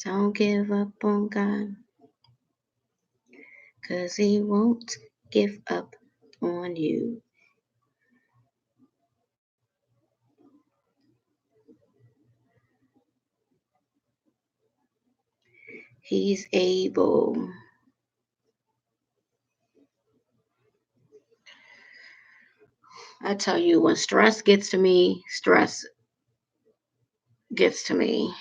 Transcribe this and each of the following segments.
Don't give up on God, 'cause he won't give up on you. He's able. I tell you, when stress gets to me, stress gets to me.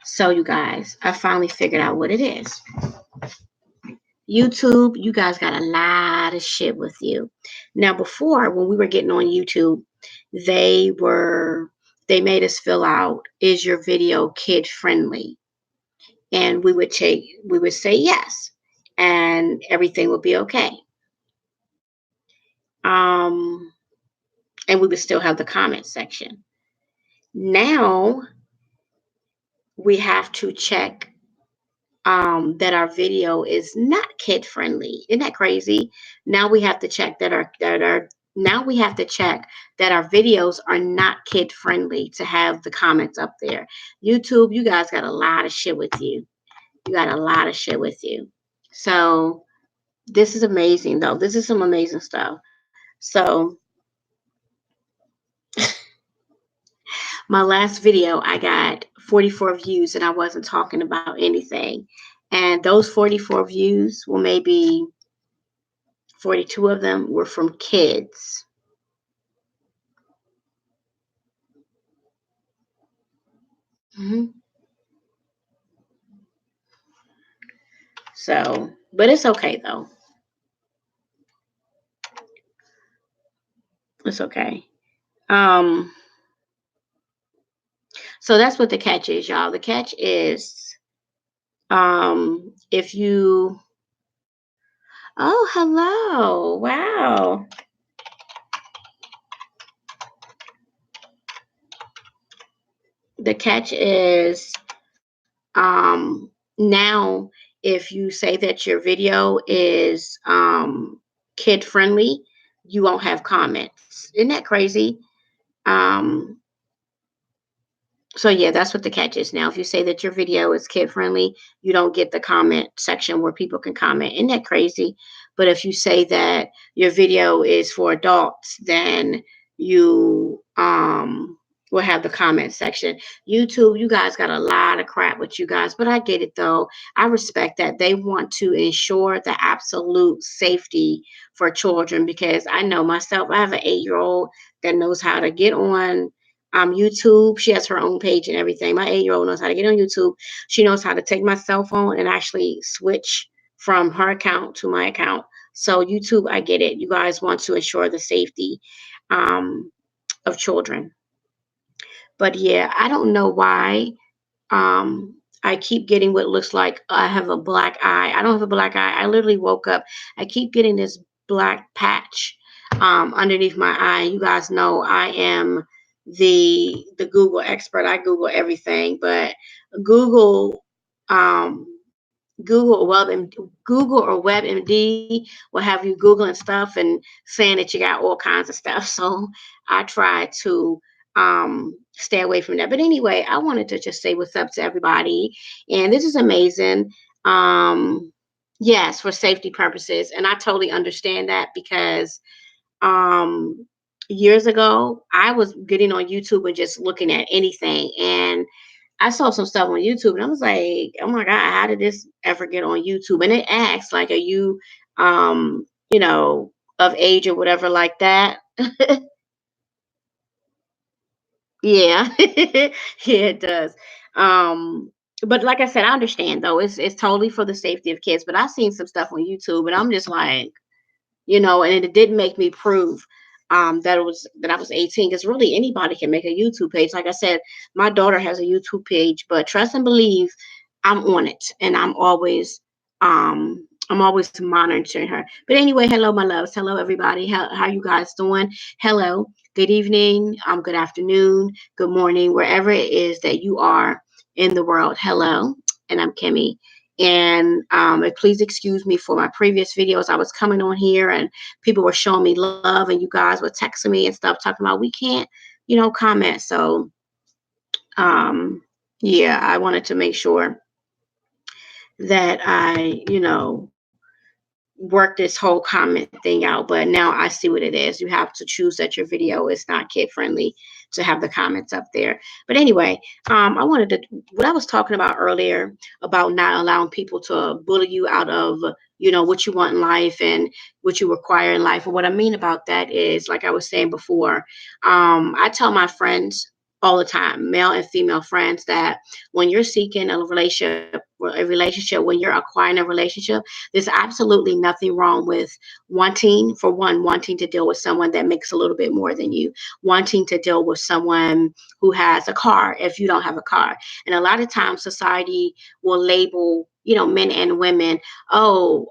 So, you guys, I finally figured out what it is. YouTube, you guys got a lot of shit with you. Now, before, when we were getting on YouTube, they were they made us fill out, is your video kid friendly? And we would say yes, and everything would be okay. Um, and we would still have the comment section. Now we have to check that our video is not kid friendly. Isn't that crazy? Now we have to check now we have to check that our videos are not kid friendly to have the comments up there. YouTube, you guys got a lot of shit with you. You got a lot of shit with you. So this is amazing though. This is some amazing stuff. So my last video, I got 44 views and I wasn't talking about anything. And those 44 views, well, maybe 42 of them were from kids. hmm So, but it's okay though. It's okay. Um, so that's what the catch is, y'all. The catch is if you oh, hello. Wow. The catch is now if you say that your video is kid friendly, you won't have comments. Isn't that crazy? Um, so yeah, that's what the catch is now. If you say that your video is kid friendly, you don't get the comment section where people can comment. Isn't that crazy? But if you say that your video is for adults, then you will have the comment section. YouTube, you guys got a lot of crap with you guys, but I get it though. I respect that they want to ensure the absolute safety for children because I know myself, I have an 8-year old that knows how to get on YouTube. She has her own page and everything. My 8-year old knows how to get on YouTube. She knows how to take my cell phone and actually switch from her account to my account. So YouTube, I get it. You guys want to ensure the safety um, of children. But yeah, I don't know why I keep getting what looks like I have a black eye. I don't have a black eye. I literally woke up. I keep getting this black patch underneath my eye. You guys know I am the Google expert. I Google everything, but Google um, Google or WebMD will have you googling stuff and saying that you got all kinds of stuff. So I try to stay away from that. But anyway, I wanted to just say what's up to everybody, and this is amazing. Yes, for safety purposes, and I totally understand that because um years ago I was getting on YouTube and just looking at anything, and I saw some stuff on YouTube and I was like, oh my God, how did this ever get on YouTube? And it asks, like, are you, you know, of age or whatever like that? Yeah. Yeah, it does. Um, but like I said, I understand though. It's totally for the safety of kids. But I've seen some stuff on YouTube and I'm just like, and it didn't make me prove that I was 18 because really anybody can make a YouTube page. Like I said, my daughter has a YouTube page, but trust and believe I'm on it and I'm always monitoring her. But anyway, hello my loves. Hello everybody. How you guys doing? Hello. Good evening, good afternoon, good morning, wherever it is that you are in the world. Hello. And I'm Kimmy. And please excuse me for my previous videos. I was coming on here and people were showing me love, and you guys were texting me and stuff, talking about we can't comment. So, um, yeah, I wanted to make sure that I, work this whole comment thing out, but now I see what it is. You have to choose that your video is not kid friendly to have the comments up there. But anyway, I wanted to what I was talking about earlier about not allowing people to bully you out of what you want in life and what you require in life. And what I mean about that is, like I was saying before, I tell my friends all the time, male and female friends, that when you're seeking a relationship, when you're acquiring a relationship, there's absolutely nothing wrong with wanting to deal with someone that makes a little bit more than you, wanting to deal with someone who has a car if you don't have a car. And a lot of times society will label, men and women, oh,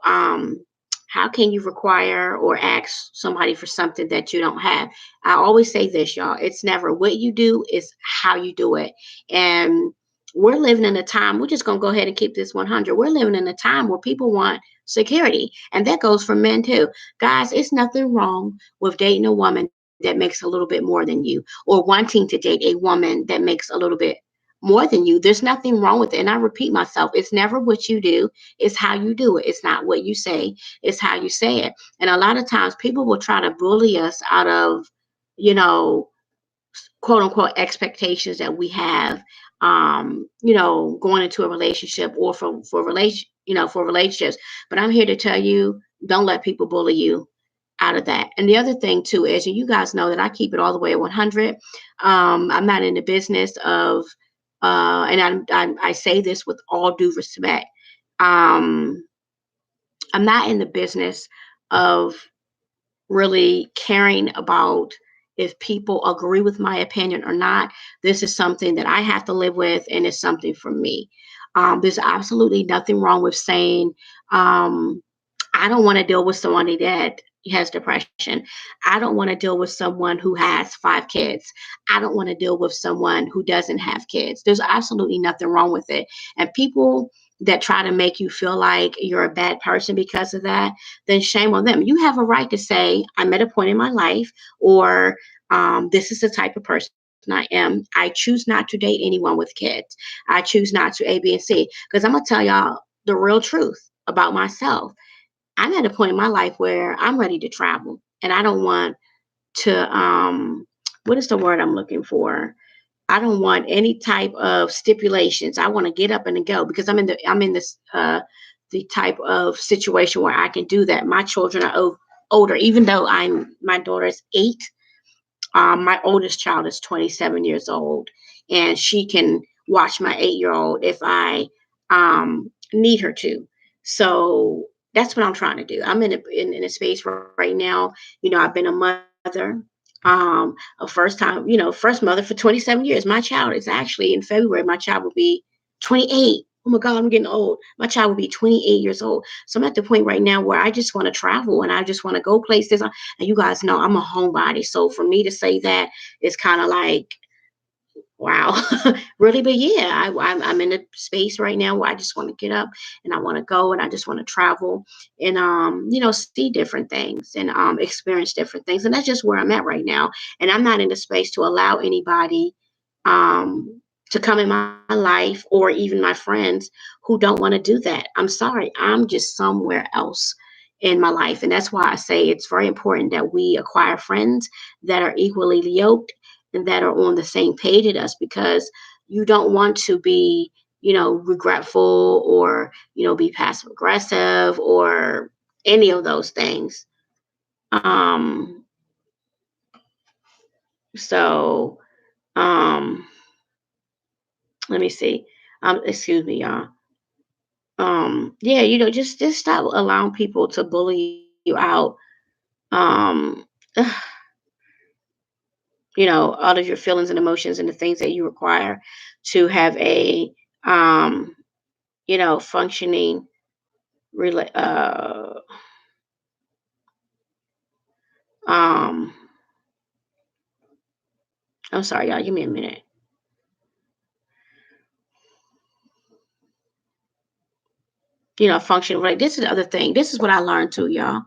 how can you require or ask somebody for something that you don't have? I always say this, y'all. It's never what you do, it's how you do it. And we're living in a time, we're just going to go ahead and keep this 100. We're living in a time where people want security, and that goes for men too. Guys, it's nothing wrong with dating a woman that makes a little bit more than you, or wanting to date a woman that makes a little bit more than you. There's nothing wrong with it. And I repeat myself, it's never what you do, it's how you do it. It's not what you say, it's how you say it. And a lot of times people will try to bully us out of, you know, quote unquote expectations that we have, going into a relationship, or for relationships. But I'm here to tell you, don't let people bully you out of that. And the other thing too is, and you guys know that I keep it all the way at 100. I'm not in the business of, and I say this with all due respect. Um, I'm not in the business of really caring about if people agree with my opinion or not. This is something that I have to live with, and it's something for me. There's absolutely nothing wrong with saying, um, I don't want to deal with somebody that has depression. I don't want to deal with someone who has 5 kids. I don't want to deal with someone who doesn't have kids. There's absolutely nothing wrong with it. And people that try to make you feel like you're a bad person because of that, then shame on them. You have a right to say, I'm at a point in my life, or this is the type of person I am. I choose not to date anyone with kids. I choose not to A, B, and C. Because I'm going to tell y'all the real truth about myself. I'm at a point in my life where I'm ready to travel, and I don't want to, what is the word I'm looking for? I don't want any type of stipulations. I want to get up and go, because I'm in this the type of situation where I can do that. My children are older, even though my daughter's 8. My oldest child is 27 years old, and she can watch my 8-year-old if I need her to. So that's what I'm trying to do. I'm in a space right now. I've been a mother, a first mother for 27 years. My child is actually in February. My child will be 28. Oh my God, I'm getting old. My child will be 28 years old. So I'm at the point right now where I just want to travel, and I just want to go places. And you guys know I'm a homebody. So for me to say that is kind of like, wow, really? But yeah, I'm in a space right now where I just want to get up, and I want to go, and I just want to travel, and see different things, and experience different things. And that's just where I'm at right now. And I'm not in a space to allow anybody to come in my life, or even my friends who don't want to do that. I'm sorry, I'm just somewhere else in my life. And that's why I say it's very important that we acquire friends that are equally yoked and that are on the same page as us, because you don't want to be, regretful, or, be passive aggressive, or any of those things. Um, so, um, let me see. Excuse me, y'all. Yeah, just stop allowing people to bully you out, um, out of your feelings and emotions and the things that you require to have a, um, functioning rela um I'm sorry, y'all, give me a minute. Function, right? This is the other thing. This is what I learned too, y'all.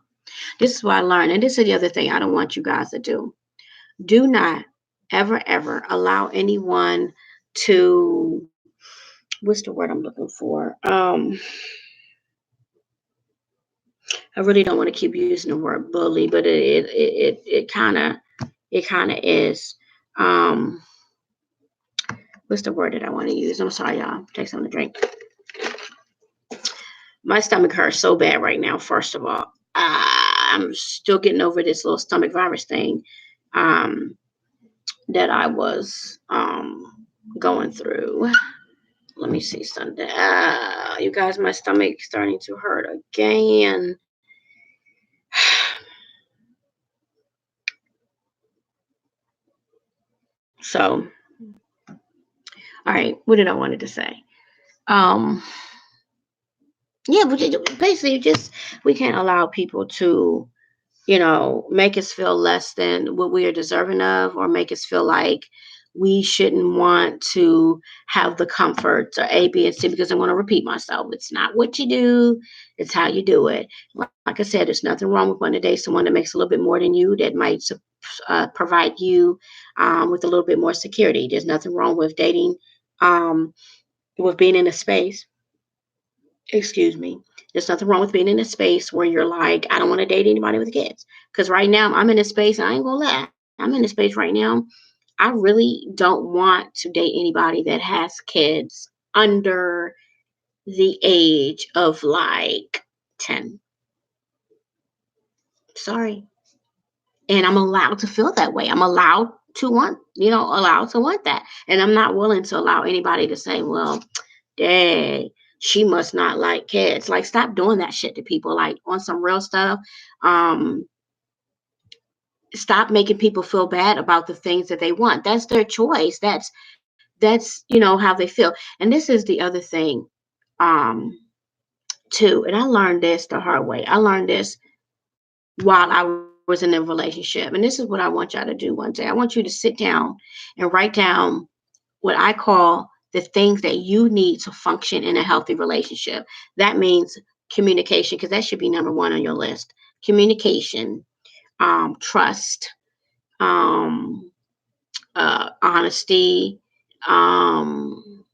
This is what I learned. And this is the other thing I don't want you guys to do. Do not. ever, ever allow anyone to, what's the word I'm looking for? I really don't want to keep using the word bully, but it kind of is. Um, what's the word that I want to use? I'm sorry, y'all. Take something to drink. My stomach hurts so bad right now. First of all, I'm still getting over this little stomach virus thing um, that I was going through. Let me see something. You guys, my stomach starting to hurt again. So, all right, what did I wanted to say? Um, yeah, basically just we can't allow people to, make us feel less than what we are deserving of, or make us feel like we shouldn't want to have the comforts or A, B, and C, because I'm going to repeat myself. It's not what you do, it's how you do it. Like I said, there's nothing wrong with wanting to date someone that makes a little bit more than you, that might provide you with a little bit more security. There's nothing wrong with dating, um, with being in a space, excuse me. There's nothing wrong with being in a space where you're like, I don't want to date anybody with kids. Because right now I'm in a space, and I ain't gonna lie, I'm in a space right now. I really don't want to date anybody that has kids under the age of like 10. Sorry. And I'm allowed to feel that way. I'm allowed to want, allowed to want that. And I'm not willing to allow anybody to say, well, dang, she must not like kids. Like, stop doing that shit to people. Like, on some real stuff. Um, Stop making people feel bad about the things that they want. That's their choice. That's how they feel. And this is the other thing, um, too. And I learned this the hard way. I learned this while I was in a relationship. And this is what I want y'all to do one day. I want you to sit down and write down what I call the things that you need to function in a healthy relationship. That means communication, because that should be number one on your list. Communication, trust, um, honesty. Um,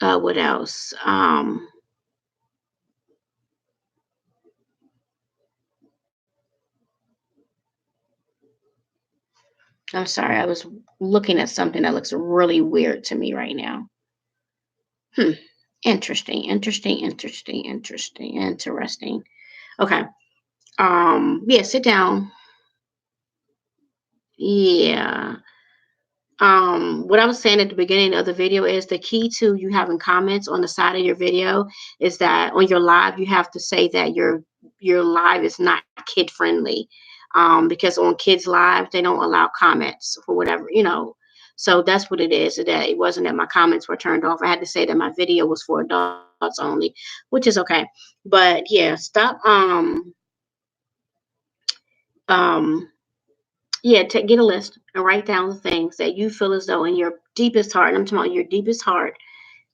what else? I'm sorry, I was looking at something that looks really weird to me right now. Hmm. Interesting, interesting, interesting, interesting, interesting. Okay. Yeah, sit down. Yeah. What I was saying at the beginning of the video is the key to you having comments on the side of your video is that on your live, you have to say that your live is not kid friendly. Because on kids live, they don't allow comments for whatever. So that's what it is today. It wasn't that my comments were turned off. I had to say that my video was for adults only, which is okay. But yeah, stop. Um, yeah, get a list and write down the things that you feel as though in your deepest heart, and I'm talking about your deepest heart,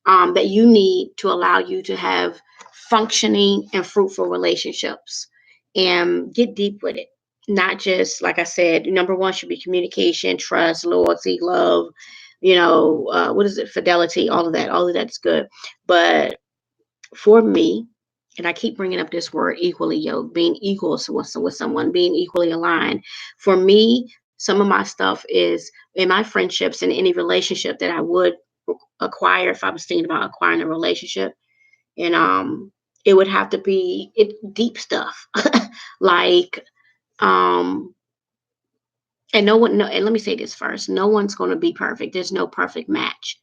that you need to allow you to have functioning and fruitful relationships, and get deep with it. Not just, like I said, number one should be communication, trust, loyalty, love, what is it? Fidelity, all of that's good. But for me, and I keep bringing up this word equally yoked, being equal with someone, being equally aligned. For me, some of my stuff is in my friendships and any relationship that I would acquire if I was thinking about acquiring a relationship. And it would have to be deep stuff. Like, um and no one no and let me say this first. No one's gonna be perfect. There's no perfect match,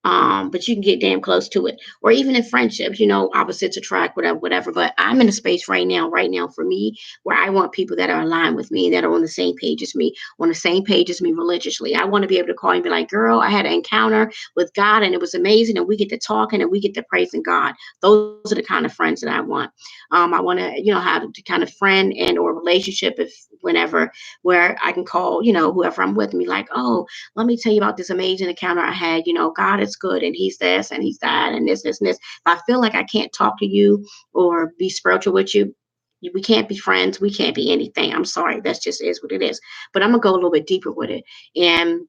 but you can get damn close to it. Or even in friendships, opposites attract, whatever, whatever. But I'm in a space right now for me, where I want people that are aligned with me, that are on the same page as me, on the same page as me religiously. I want to be able to call and be like, girl, I had an encounter with God and it was amazing. And we get to talking and we get to praising God. Those are the kind of friends that I want. I want to, have the kind of friend and or relationship, if whenever, where I can call, whoever I'm with, and be like, oh, let me tell you about this amazing encounter I had. God is good, and he's this and he's that and this and this. If I feel like I can't talk to you or be spiritual with you, We can't be friends. We can't be anything. I'm sorry. That's just is what it is. But I'm gonna go a little bit deeper with it, and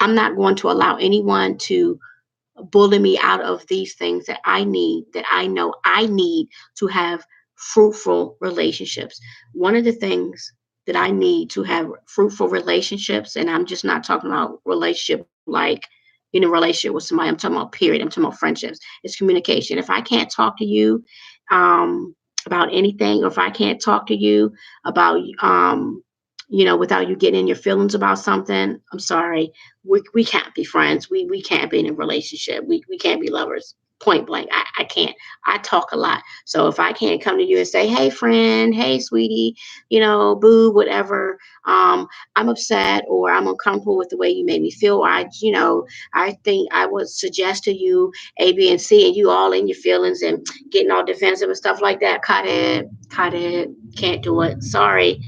I'm not going to allow anyone to bully me out of these things that I need, that I know I need to have fruitful relationships. One of the things that I need to have fruitful relationships, and I'm just not talking about relationship like in a relationship with somebody, I'm talking about period, I'm talking about friendships, it's communication. If I can't talk to you about anything, or if I can't talk to you about without you getting in your feelings about something, I'm sorry, we can't be friends. We can't be in a relationship. We can't be lovers. Point blank. I can't. I talk a lot. So if I can't come to you and say, hey friend, hey sweetie, boo, whatever, I'm upset or I'm uncomfortable with the way you made me feel, or I think I would suggest to you A, B, and C, and you all in your feelings and getting all defensive and stuff like that. Cut it. Cut it. Can't do it. Sorry.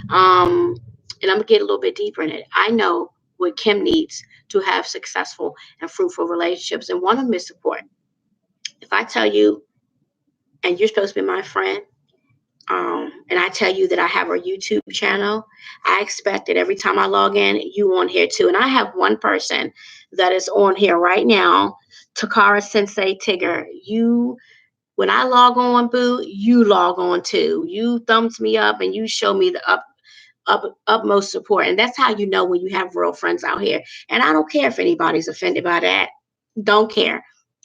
And I'm gonna get a little bit deeper in it. I know what Kim needs to have successful and fruitful relationships, and one of them is support. If I tell you, and you're supposed to be my friend, and I tell you that I have a YouTube channel, I expect that every time I log in, you on here too. And I have one person that is on here right now, Takara Sensei Tigger. When I log on, boo, you log on too. You thumbs me up and you show me the utmost support. And that's how you know when you have real friends out here. And I don't care if anybody's offended by that. Don't care.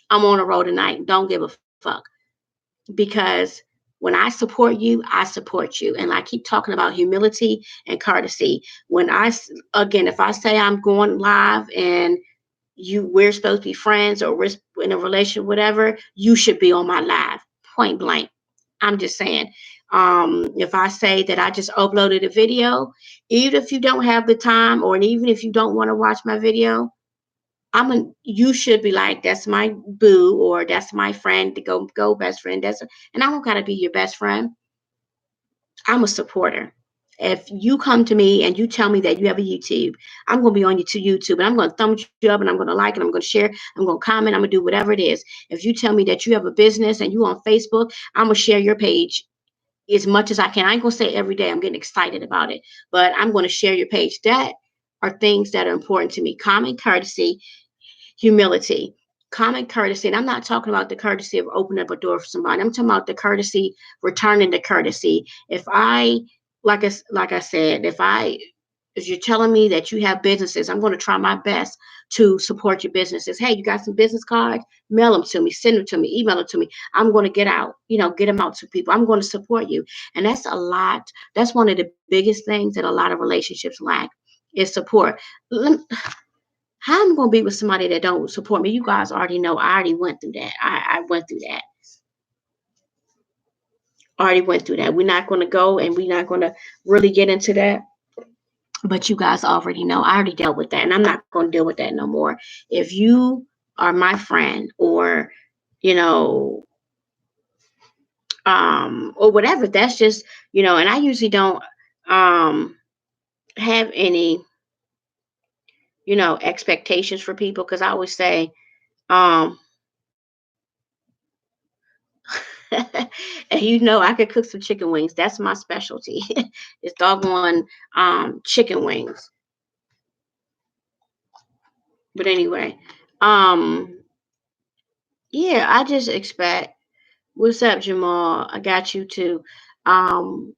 I'm on a roll tonight. Don't give a fuck. Because when I support you, I support you. And I keep talking about humility and courtesy. Again, if I say I'm going live and we're supposed to be friends or we're in a relationship, whatever, you should be on my live. Point blank. I'm just saying. If I say that I just uploaded a video, even if you don't have the time, or even if you don't want to watch my video, you should be like, that's my boo, or that's my friend to go best friend. And I don't gotta be your best friend. I'm a supporter. If you come to me and you tell me that you have a YouTube, I'm going to be on YouTube, and I'm going to thumb you up, and I'm going to like, and I'm going to share, I'm going to comment, I'm going to do whatever it is. If you tell me that you have a business and you on Facebook, I'm going to share your page as much as I can. I ain't going to say every day. I'm getting excited about it, but I'm going to share your page. That are things that are important to me. Common courtesy, humility, common courtesy. And I'm not talking about the courtesy of opening up a door for somebody. I'm talking about the courtesy, returning the courtesy. If I, like I said, if you're telling me that you have businesses, I'm going to try my best to support your businesses. Hey, you got some business cards? Mail them to me, send them to me, email them to me. I'm going to get them out to people. I'm going to support you. And that's a lot. That's one of the biggest things that a lot of relationships lack is support. How I'm going to be with somebody that don't support me? You guys already know. I already went through that. I went through that. Already went through that. We're not going to go, and we're not going to really get into that. But you guys already know. I already dealt with that, and I'm not going to deal with that no more. If you are my friend, or or whatever, that's just And I usually don't have any expectations for people, because I always say um and I could cook some chicken wings. That's my specialty. It's doggone chicken wings. But anyway, um yeah, I just expect, what's up, Jamal? I got you too. Um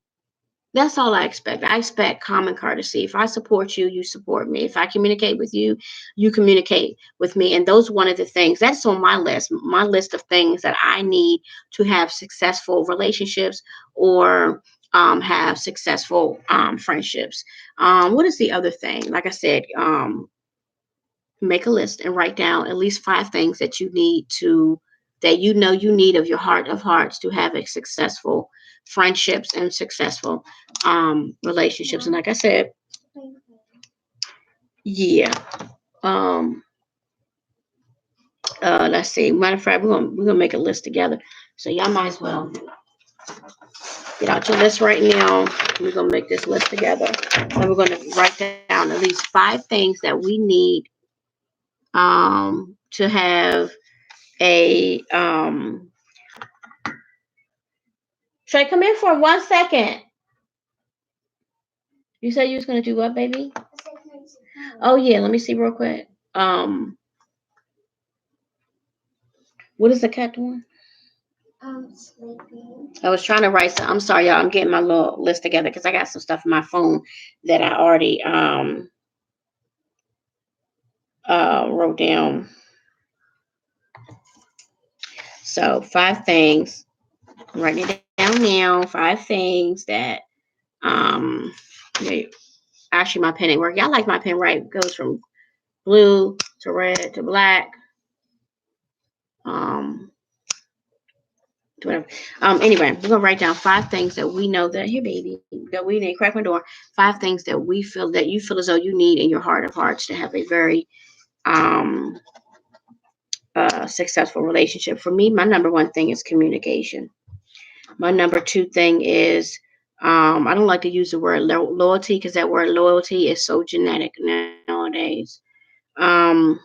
that's all I expect. I expect common courtesy. If I support you, you support me. If I communicate with you, you communicate with me. And those one of the things that's on my list of things that I need to have successful relationships, or have successful friendships. What is the other thing? Like I said, make a list and write down at least 5 things that you need of your heart of hearts to have a successful friendships and successful relationships. And like I said, yeah. Um let's see. Matter of fact, we're gonna make a list together. So y'all might as well get out your list right now. We're gonna make this list together. And we're gonna write down at least 5 things that we need to have a Trey, come here for 1 second. You said you was gonna do what, baby? Oh yeah, let me see real quick. What is the cat doing? Sleeping. I was trying to write some. I'm sorry, y'all. I'm getting my little list together because I got some stuff in my phone that I already wrote down. So 5 things. I'm writing it down now. 5 things that wait, actually my pen ain't working. I like my pen, right? It goes from blue to red to black. Whatever. Anyway, we're gonna write down 5 things that we know that here, baby, that we need. Crack my door. 5 things that we feel that you feel as though you need in your heart of hearts to have a very successful relationship. For me, my number one thing is communication. My number two thing is I don't like to use the word loyalty because that word loyalty is so genetic nowadays. Um,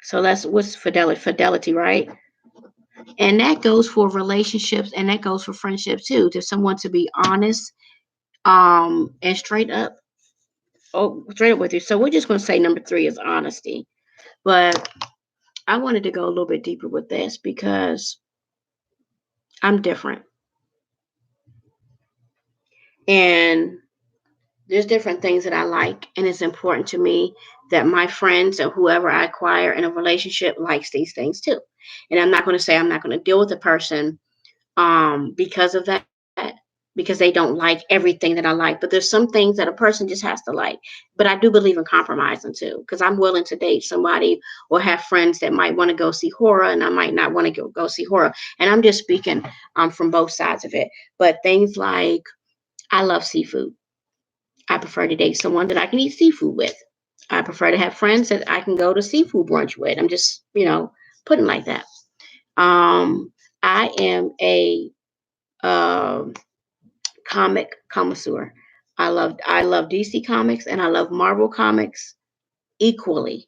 so what's fidelity? Fidelity, right? And that goes for relationships and that goes for friendships too. To someone to be honest, and straight up with you. So we're just gonna say number three is honesty. But I wanted to go a little bit deeper with this because I'm different. And there's different things that I like, and it's important to me that my friends or whoever I acquire in a relationship likes these things too. And I'm not going to say I'm not going to deal with a person because of that, because they don't like everything that I like. But there's some things that a person just has to like. But I do believe in compromising too, because I'm willing to date somebody or have friends that might want to go see horror, and I might not want to go see horror. And I'm just speaking from both sides of it. But things like I love seafood. I prefer to date someone that I can eat seafood with. I prefer to have friends that I can go to seafood brunch with. I'm just, putting like that. I am a um comic connoisseur. I love DC comics and I love Marvel comics equally.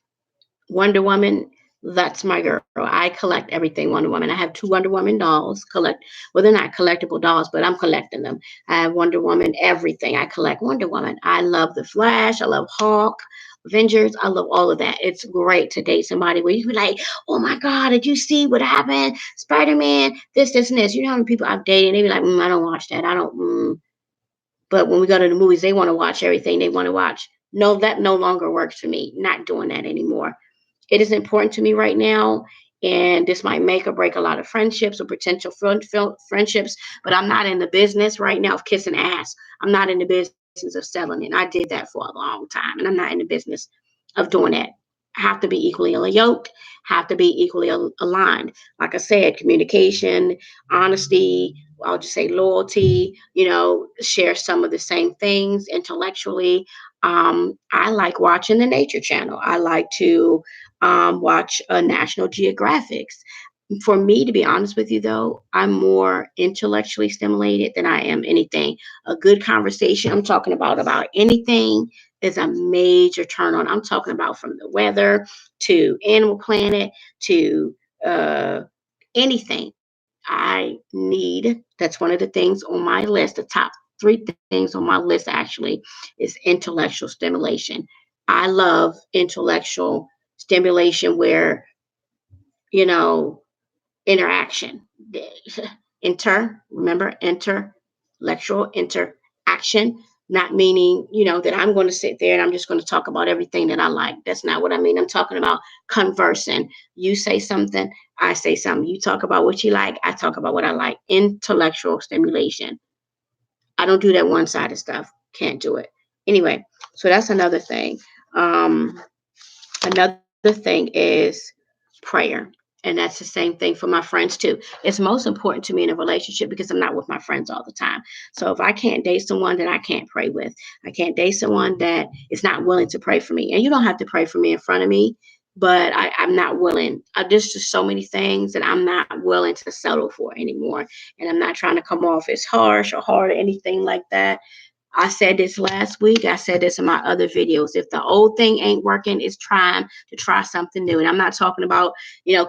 Wonder Woman, that's my girl. I collect everything Wonder Woman. I have 2 Wonder Woman dolls. Well, they're not collectible dolls, but I'm collecting them. I have Wonder Woman, everything. I collect Wonder Woman. I love the Flash. I love Hulk, Avengers. I love all of that. It's great to date somebody where you be like, oh my God, did you see what happened? Spider Man, this, and this. You know how many people I've dated? They be like, I don't watch that. I don't. But when we go to the movies, they want to watch everything they want to watch. No, that no longer works for me. Not doing that anymore. It is important to me right now, and this might make or break a lot of friendships or potential friendships. But I'm not in the business right now of kissing ass. I'm not in the business of selling it. I did that for a long time, and I'm not in the business of doing that. Have to be equally yoked, have to be equally aligned. Like I said, communication, honesty, I'll just say loyalty, share some of the same things intellectually. I like watching the Nature Channel. I like to watch National Geographics. For me, to be honest with you, though, I'm more intellectually stimulated than I am anything. A good conversation, I'm talking about anything, is a major turn on. I'm talking about from the weather to Animal Planet to anything. I need, that's one of the things on my list, the top 3 things on my list actually is intellectual stimulation. I love intellectual stimulation where, you know, interaction. Remember, intellectual interaction, not meaning, that I'm going to sit there and I'm just going to talk about everything that I like. That's not what I mean. I'm talking about conversing. You say something, I say something. You talk about what you like, I talk about what I like. Intellectual stimulation. I don't do that one-sided stuff. Can't do it. Anyway, so that's another thing. Another thing is prayer. And that's the same thing for my friends too. It's most important to me in a relationship because I'm not with my friends all the time. So if I can't date someone that I can't pray with, I can't date someone that is not willing to pray for me. And you don't have to pray for me in front of me, but I'm not willing. There's just so many things that I'm not willing to settle for anymore. And I'm not trying to come off as harsh or hard or anything like that. I said this last week. I said this in my other videos. If the old thing ain't working, it's time to try something new. And I'm not talking about,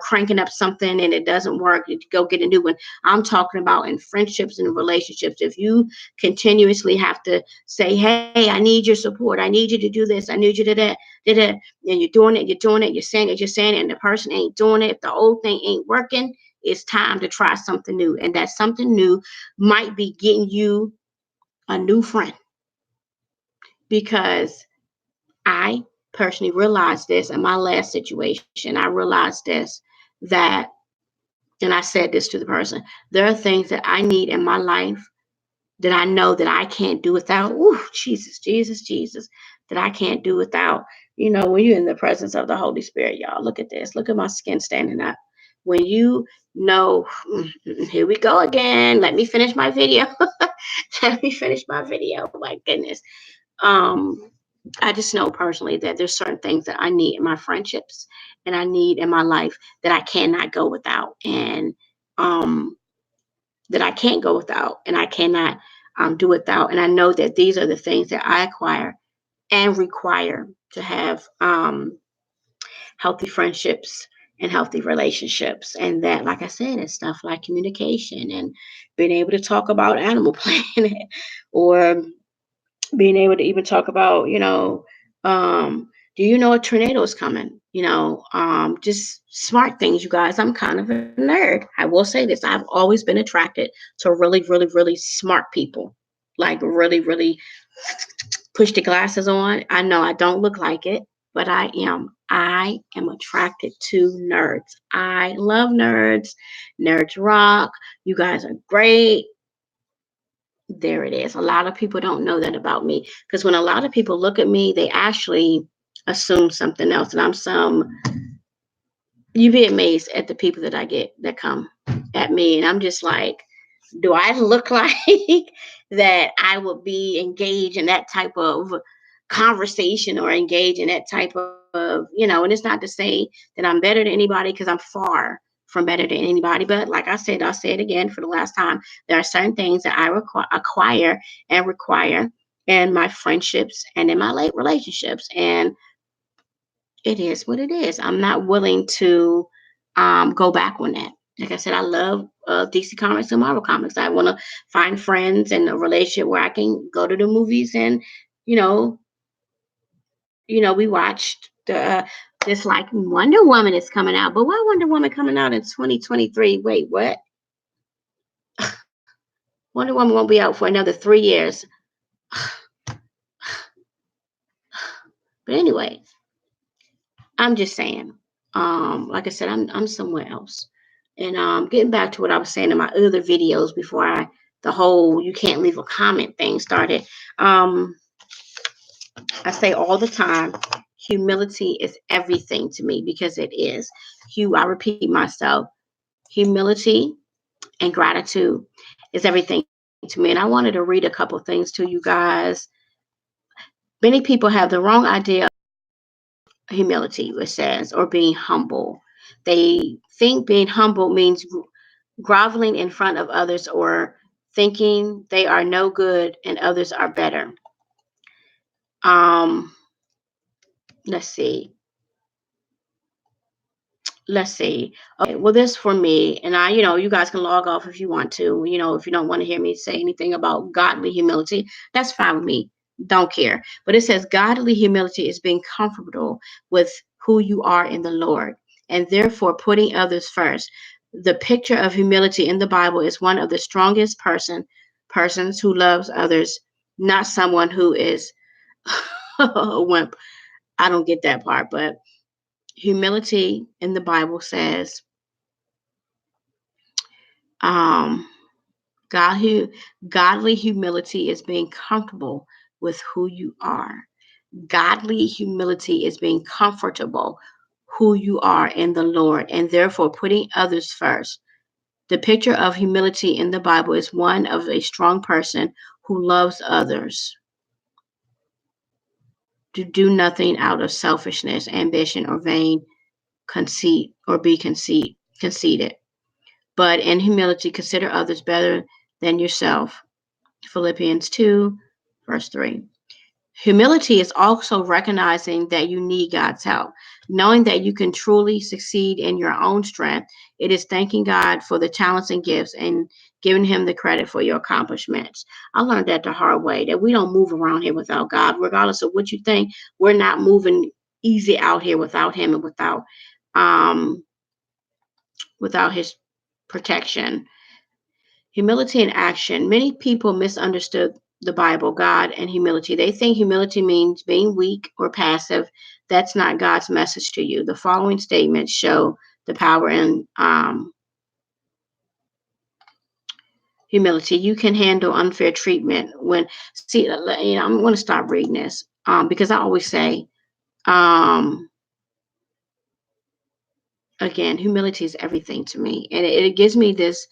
cranking up something and it doesn't work, you go get a new one. I'm talking about in friendships and relationships. If you continuously have to say, hey, I need your support. I need you to do this. I need you to that, and you're doing it, you're saying it, and the person ain't doing it. If the old thing ain't working, it's time to try something new. And that something new might be getting you a new friend, because I personally realized this in my last situation. I realized this, that, and I said this to the person, there are things that I need in my life that I know that I can't do without. Ooh, Jesus, Jesus, Jesus, that I can't do without. When you're in the presence of the Holy Spirit, y'all, look at this. Look at my skin standing up. When you know, here we go again. Let me finish my video. Let me finish my video. My goodness. I just know personally that there's certain things that I need in my friendships and I need in my life that I cannot go without, and that I can't go without, and I cannot do without. And I know that these are the things that I acquire and require to have healthy friendships and healthy relationships. And that, like I said, is stuff like communication and being able to talk about Animal Planet, or being able to even talk about, do you know a tornado is coming? Just smart things, you guys. I'm kind of a nerd. I will say this. I've always been attracted to really, really, really smart people. Like really, really push the glasses on. I know I don't look like it, but I am. I am attracted to nerds. I love nerds. Nerds rock. You guys are great. There it is. A lot of people don't know that about me, because when a lot of people look at me, they actually assume something else. And you'd be amazed at the people that I get that come at me. And I'm just like, do I look like that I would be engaged in that type of conversation, or engage in that type of, and it's not to say that I'm better than anybody, because I'm far from better than anybody. But like I said, I'll say it again for the last time. There are certain things that I acquire and require in my friendships and in my late relationships. And it is what it is. I'm not willing to go back on that. Like I said, I love DC Comics and Marvel Comics. I want to find friends and a relationship where I can go to the movies, and you know, we watched this, like, Wonder Woman is coming out. But why Wonder Woman coming out in 2023? Wait, what? Wonder Woman won't be out for another 3 years. But anyway, I'm just saying. Like I said, I'm somewhere else. And getting back to what I was saying in my other videos before the whole you can't leave a comment thing started. I say all the time, humility is everything to me, because it is. I repeat myself, humility and gratitude is everything to me. And I wanted to read a couple things to you guys. Many people have the wrong idea of humility, it says, or being humble. They think being humble means groveling in front of others, or thinking they are no good and others are better. Um, let's see. Okay, well, this for me, and you guys can log off if you want to. If you don't want to hear me say anything about godly humility, that's fine with me. Don't care. But it says godly humility is being comfortable with who you are in the Lord, and therefore putting others first. The picture of humility in the Bible is one of the strongest persons who loves others, not someone who is a wimp. I don't get that part, but humility in the Bible says, um, godly humility is being comfortable with who you are. Godly humility is being comfortable who you are in the Lord, and therefore putting others first. The picture of humility in the Bible is one of a strong person who loves others, to do nothing out of selfishness, ambition, or vain conceit, or be conceited. But in humility, consider others better than yourself. Philippians 2, Verse 3. Humility is also recognizing that you need God's help, knowing that you can truly succeed in your own strength. It is thanking God for the talents and gifts and giving Him the credit for your accomplishments. I learned that the hard way, that we don't move around here without God, regardless of what you think. We're not moving easy out here without Him and um, without His protection. Humility in action. Many people misunderstood the Bible, God, and humility. They think humility means being weak or passive. That's not God's message to you. The following statements show the power in humility. You can handle unfair treatment when, see, I'm going to stop reading this because I always say, um, again, humility is everything to me, and it gives me this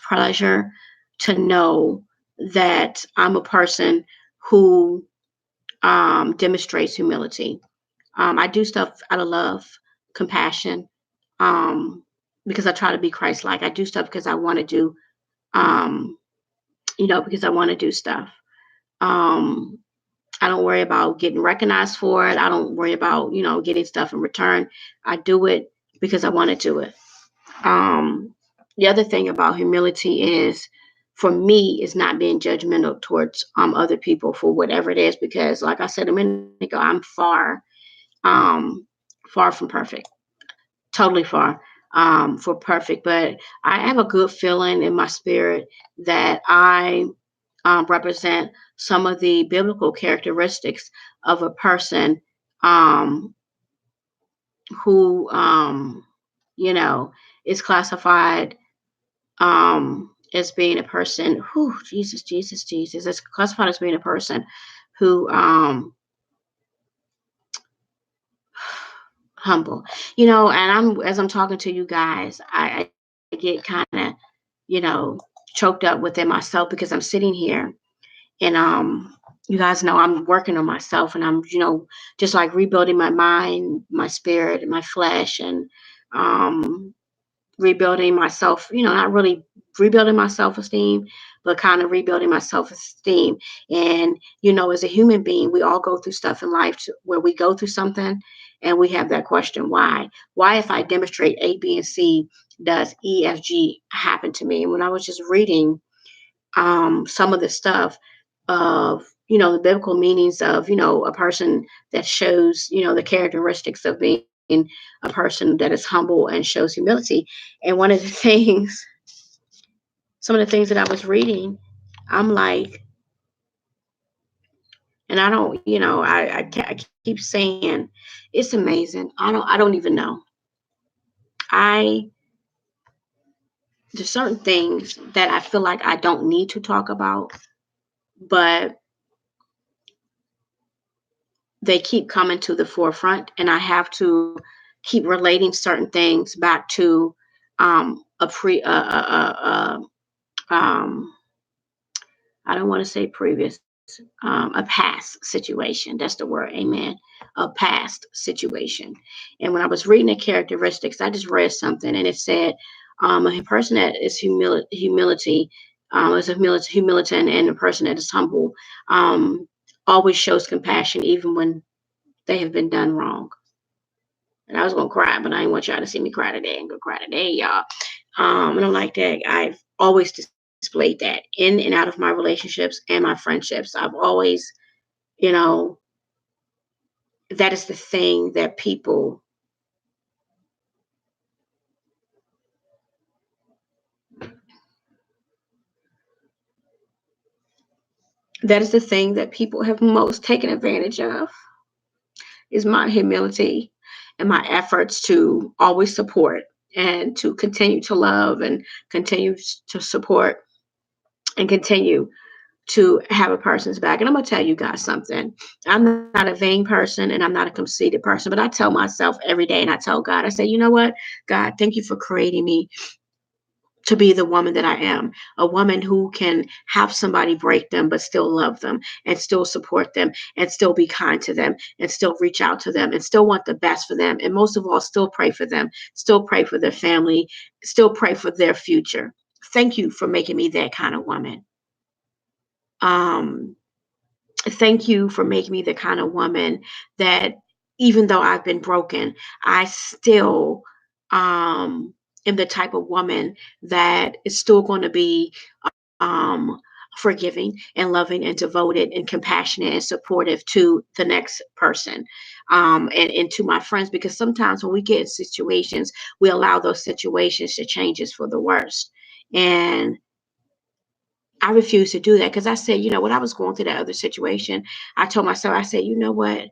pleasure to know that I'm a person who demonstrates humility. I do stuff out of love, compassion, um, because I try to be Christ-like. I do stuff because I want to do, um, because I want to do stuff. Um, I don't worry about getting recognized for it. I don't worry about, getting stuff in return. I do it because I want to do it. Um, the other thing about humility is, for me, is not being judgmental towards other people for whatever it is, because, like I said a minute ago, I'm um, far from perfect, totally far for perfect. But I have a good feeling in my spirit that I represent some of the biblical characteristics of a person um, who, you know, is classified as being a person who, Jesus, Jesus, Jesus, is classified as being a person who humble, and as I'm talking to you guys, I get kind of, you know, choked up within myself because I'm sitting here and you guys know I'm working on myself, and I'm, just like rebuilding my mind, my spirit, and my flesh, and um rebuilding myself, not really rebuilding my self-esteem, but kind of rebuilding my self-esteem. And, as a human being, we all go through stuff in life where we go through something and we have that question, why? Why, if I demonstrate A, B, and C, does E, F, G happen to me? And when I was just reading some of the stuff of, the biblical meanings of, a person that shows, the characteristics of being a person that is humble and shows humility. And one of the things, some of the things that I was reading, I'm like, and I don't, I keep saying it's amazing. I don't even know. I There's certain things that I feel like I don't need to talk about, but they keep coming to the forefront, and I have to keep relating certain things back to a pre I don't want to say previous, a past situation. That's the word. Amen. A past situation. And when I was reading the characteristics, I just read something and it said a person that is humility is a humility, and a person that is humble always shows compassion even when they have been done wrong. And I was gonna cry, but I didn't want y'all to see me cry today. I'm gonna cry today, y'all. And I'm like that. I've always displayed that in and out of my relationships and my friendships. I've always, you know, that is the thing that people have most taken advantage of, is my humility and my efforts to always support and to continue to love and continue to support and continue to have a person's back. And I'm going to tell you guys something. I'm not a vain person and I'm not a conceited person, but I tell myself every day, and I tell God, I say, you know what, God, thank you for creating me to be the woman that I am, a woman who can have somebody break them, but still love them and still support them and still be kind to them and still reach out to them and still want the best for them. And most of all, still pray for them, still pray for their family, still pray for their future. Thank you for making me that kind of woman. Um, Thank you for making me the kind of woman that, even though I've been broken, I still um am the type of woman that is still going to be um forgiving and loving and devoted and compassionate and supportive to the next person, and to my friends, because sometimes when we get in situations, we allow those situations to change us for the worst. And I refused to do that because I said, when I was going through that other situation, I told myself, I said, you know what?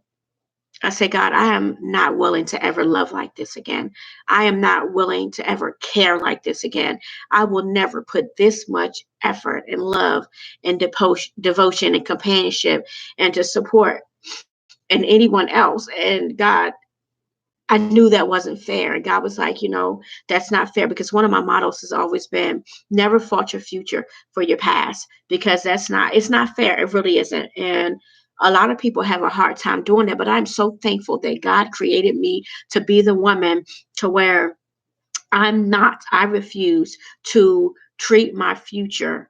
I said, God, I am not willing to ever love like this again. I am not willing to ever care like this again. I will never put this much effort and love and devotion and companionship and to support and anyone else. And God, I knew that wasn't fair. And God was like, that's not fair, because one of my mottos has always been never fault your future for your past, because it's not fair. It really isn't. And a lot of people have a hard time doing that. But I'm so thankful that God created me to be the woman to where I refuse to treat my future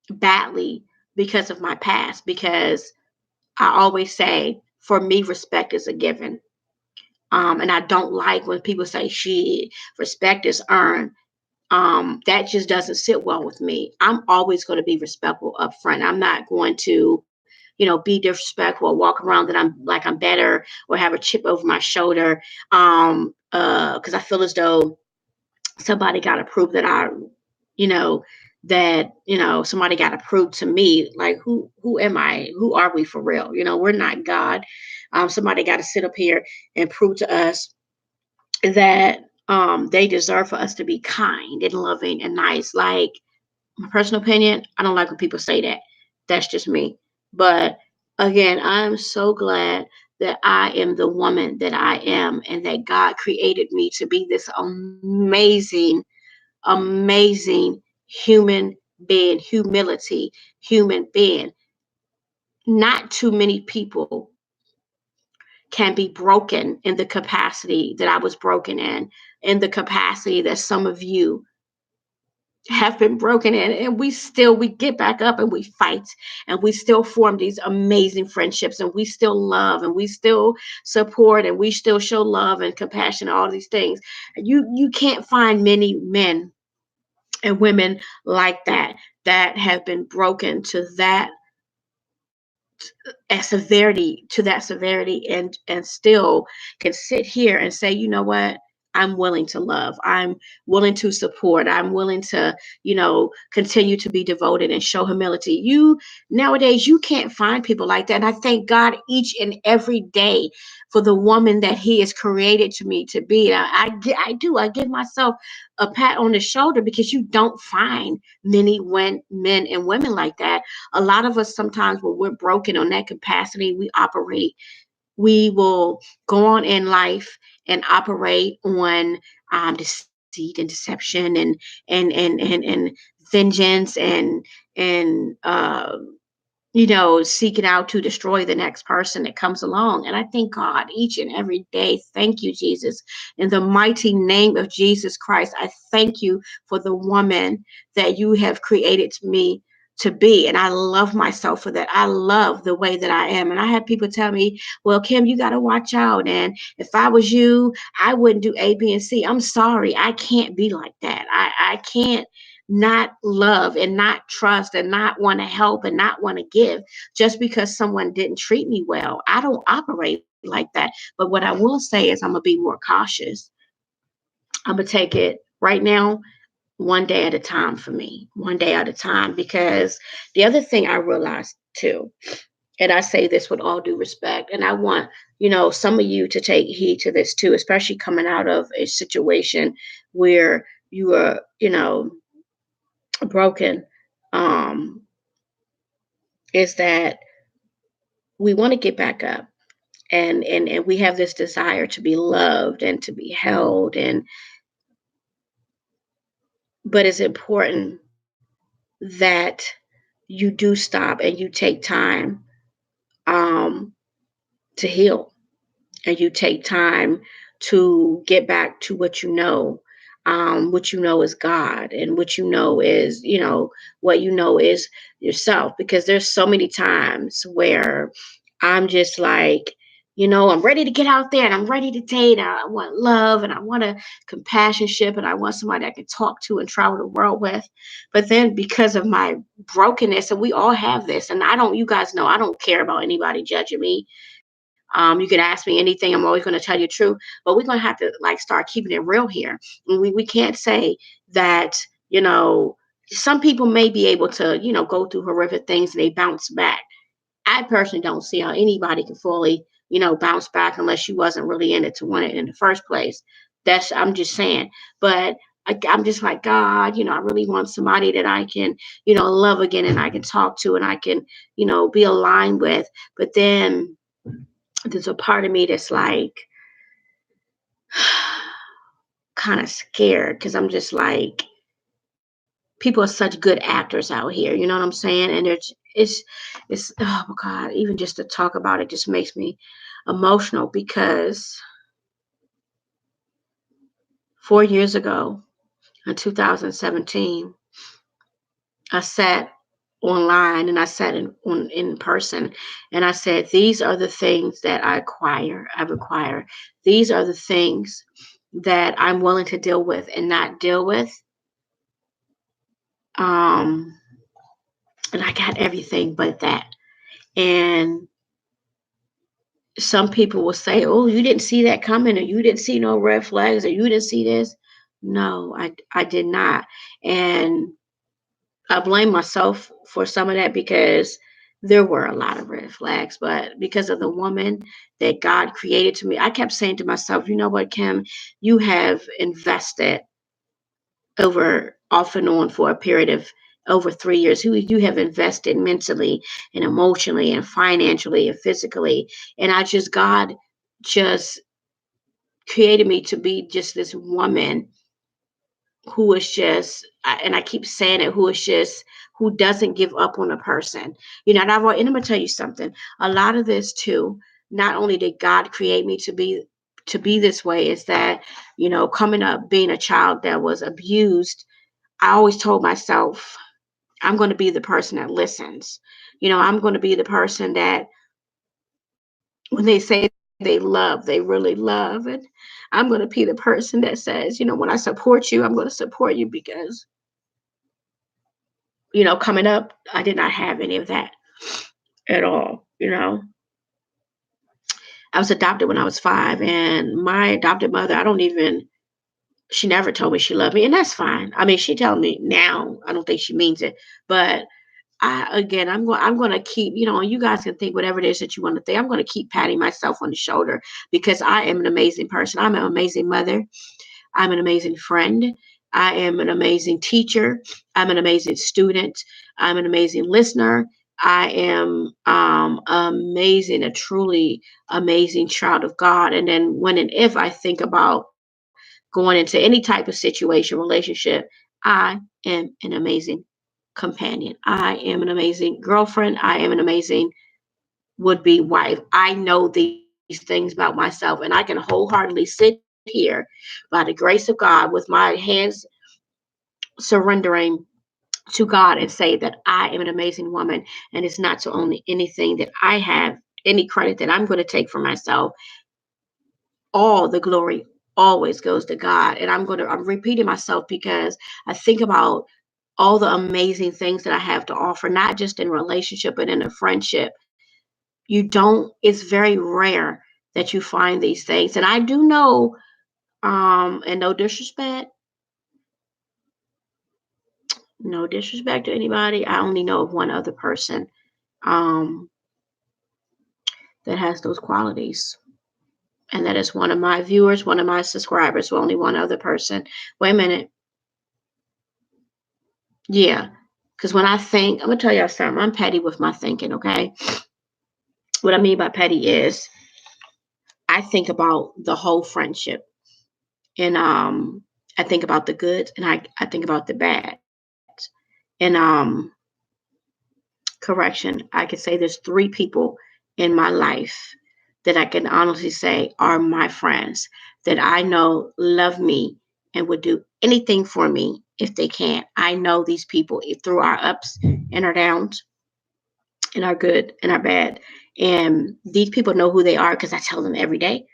badly because of my past. Because I always say, for me, respect is a given. And I don't like when people say, "She respect is earned." That just doesn't sit well with me. I'm always going to be respectful up front. I'm not going to, be disrespectful or walk around that I'm like I'm better or have a chip over my shoulder. Because I feel as though somebody got to prove that you know, somebody got to prove to me, like, who am I? Who are we for real? We're not God. Somebody got to sit up here and prove to us that they deserve for us to be kind and loving and nice. Like, my personal opinion, I don't like when people say that. That's just me. But again, I'm so glad that I am the woman that I am, and that God created me to be this amazing, amazing human being, human being. Not too many people can be broken in the capacity that I was broken in the capacity that some of you have been broken in, and we get back up and we fight, and we still form these amazing friendships, and we still love, and we still support, and we still show love and compassion, all these things. You can't find many men and women like that have been broken to that severity, and still can sit here and say, you know what, I'm willing to love, I'm willing to support, I'm willing to, continue to be devoted and show humility. Nowadays, you can't find people like that. And I thank God each and every day for the woman that He has created to me to be. I give myself a pat on the shoulder, because you don't find many men and women like that. A lot of us, sometimes when we're broken on that capacity, we will go on in life and operate on deceit and deception, and vengeance, and seeking out to destroy the next person that comes along. And I thank God each and every day. Thank you, Jesus. In the mighty name of Jesus Christ, I thank you for the woman that you have created me to be. And I love myself for that. I love the way that I am. And I have people tell me, well, Kim, you got to watch out. And if I was you, I wouldn't do A, B, and C. I'm sorry. I can't be like that. I can't not love and not trust and not want to help and not want to give just because someone didn't treat me well. I don't operate like that. But what I will say is, I'm going to be more cautious. I'm going to take it right now, one day at a time for me, one day at a time. Because the other thing I realized too, and I say this with all due respect, and I want, some of you to take heed to this too, especially coming out of a situation where you are, broken, um, is that we want to get back up, and we have this desire to be loved and to be held, but it's important that you do stop and you take time, um, to heal, and you take time to get back to what you know. what you know is God, and what you know is, what you know is yourself. Because there's so many times where I'm just like, I'm ready to get out there and I'm ready to date. I want love and I want a companionship and I want somebody I can talk to and travel the world with. But then because of my brokenness, and we all have this, and you guys know, I don't care about anybody judging me. You can ask me anything. I'm always going to tell you the truth, but we're going to have to like start keeping it real here. And we can't say that, some people may be able to, go through horrific things and they bounce back. I personally don't see how anybody can fully, bounce back unless you wasn't really in it to win it in the first place. I'm just saying. But I'm just like, God, I really want somebody that I can, love again and I can talk to and I can, be aligned with. But then there's a part of me that's like kind of scared, because I'm just like, people are such good actors out here, you know what I'm saying? And it's oh my God, even just to talk about it just makes me emotional, because 4 years ago in 2017, I sat online and I sat in person, and I said, these are the things that I've acquired. These are the things that I'm willing to deal with and not deal with. Um, and I got everything but that. And some people will say, oh, you didn't see that coming, or you didn't see no red flags, or you didn't see this. No, I did not. And I blame myself for some of that, because there were a lot of red flags, but because of the woman that God created to me, I kept saying to myself, you know what, Kim, you have invested over off and on for a period of over 3 years, who you have invested mentally and emotionally and financially and physically. And God just created me to be just this woman who is just, and I keep saying it, who is just, who doesn't give up on a person. And I'm going to tell you something. A lot of this too, not only did God create me to be this way, is that, coming up, being a child that was abused, I always told myself, I'm going to be the person that listens. I'm going to be the person that when they say they love, they really love. And I'm going to be the person that says, when I support you, I'm going to support you, because, coming up, I did not have any of that at all. I was adopted when I was 5, and my adopted mother, she never told me she loved me, and that's fine. I mean, she tells me now, I don't think she means it, but I'm going to keep, you guys can think whatever it is that you want to think. I'm going to keep patting myself on the shoulder, because I am an amazing person. I'm an amazing mother. I'm an amazing friend. I am an amazing teacher. I'm an amazing student. I'm an amazing listener. I am amazing, a truly amazing child of God. And then when and if I think about going into any type of situation, relationship, I am an amazing companion. I am an amazing girlfriend. I am an amazing would be wife. I know these things about myself, and I can wholeheartedly sit here by the grace of God with my hands surrendering to God and say that I am an amazing woman. And it's not to only anything that I have, any credit that I'm going to take for myself. All the glory always goes to God. And I'm repeating myself, because I think about all the amazing things that I have to offer, not just in relationship, but in a friendship. It's very rare that you find these things. And I do know, and no disrespect to anybody, I only know of one other person um that has those qualities. And that is one of my viewers, one of my subscribers, only one other person. Wait a minute. Yeah. Because when I think, I'm gonna tell y'all something. I'm petty with my thinking, okay? What I mean by petty is I think about the whole friendship. And I think about the good, and I think about the bad. And correction, I could say there's 3 people in my life that I can honestly say are my friends, that I know love me and would do anything for me if they can't. I know these people through our ups and our downs and our good and our bad. And these people know who they are because I tell them every day.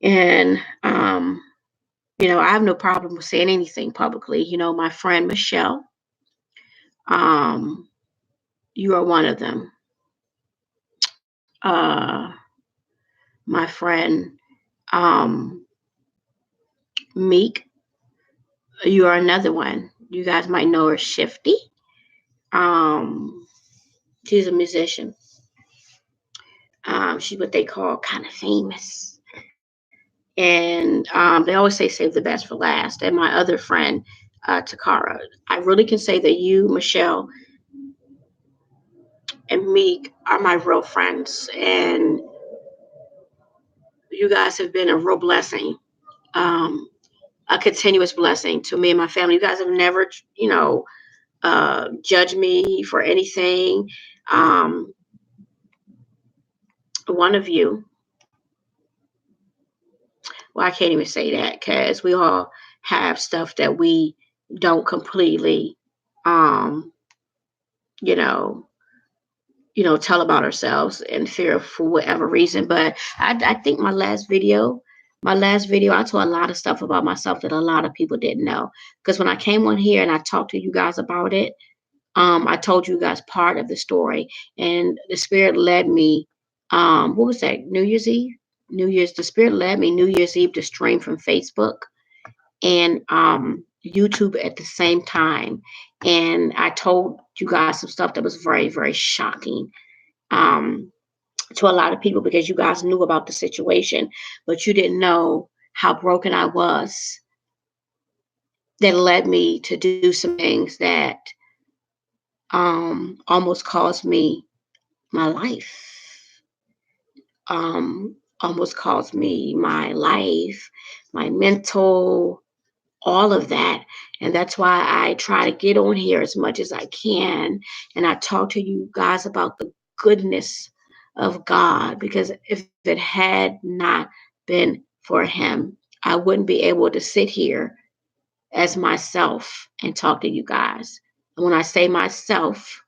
And, I have no problem with saying anything publicly. My friend Michelle, um, you are one of them. Uh, my friend Meek, you are another one. You guys might know her, Shifty. Um, she's a musician. She's what they call kind of famous. And they always say save the best for last. And my other friend, Takara, I really can say that you, Michelle, and Meek are my real friends. And you guys have been a real blessing, a continuous blessing to me and my family. You guys have never, judged me for anything. Um, one of you, well, I can't even say that because we all have stuff that we don't completely, um, you know, tell about ourselves in fear for whatever reason. But I think my last video, I told a lot of stuff about myself that a lot of people didn't know. Because when I came on here and I talked to you guys about it, I told you guys part of the story, and the Spirit led me. What was that? New Year's Eve. The Spirit led me New Year's Eve to stream from Facebook and YouTube at the same time. And I told you guys some stuff that was very, very shocking um, to a lot of people because you guys knew about the situation, but you didn't know how broken I was. That led me to do some things that almost cost me my life. Almost cost me my life, my mental, all of that. And that's why I try to get on here as much as I can. And I talk to you guys about the goodness of God, because if it had not been for Him, I wouldn't be able to sit here as myself and talk to you guys. And when I say myself,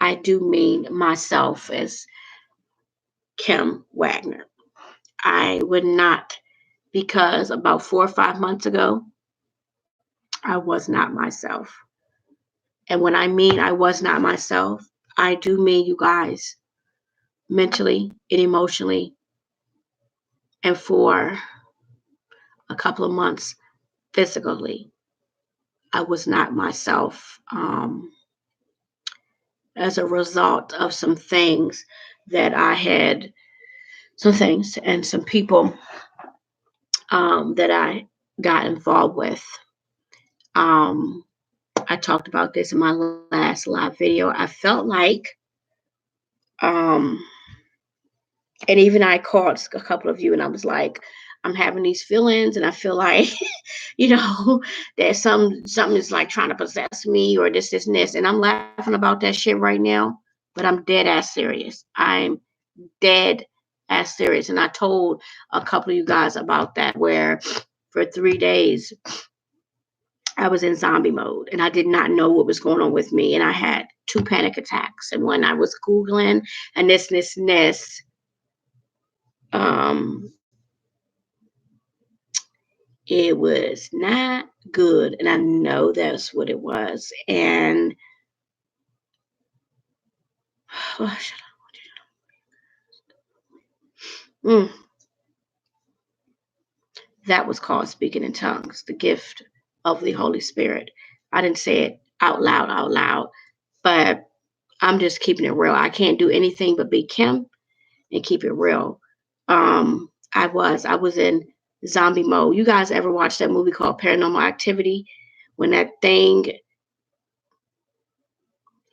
I do mean myself as Kim Wagner. I would not, because about 4 or 5 months ago, I was not myself. And when I mean I was not myself, I do mean you guys mentally and emotionally. And for a couple of months, physically, I was not myself as a result of some things that I had, some things and some people that I got involved with. Um, I talked about this in my last live video. I felt like, um, and even I called a couple of you and I was like, I'm having these feelings and I feel like, that something is like trying to possess me or this and this. And I'm laughing about that shit right now, but I'm dead ass serious. I'm dead ass serious. And I told a couple of you guys about that, where for 3 days I was in zombie mode and I did not know what was going on with me. And I had 2 panic attacks. And when I was Googling and this, um, it was not good. And I know that's what it was. And oh, mm, that was called speaking in tongues, the gift of the Holy Spirit. I didn't say it out loud, but I'm just keeping it real. I can't do anything but be Kim and keep it real. I was in zombie mode. You guys ever watch that movie called Paranormal Activity? When that thing, even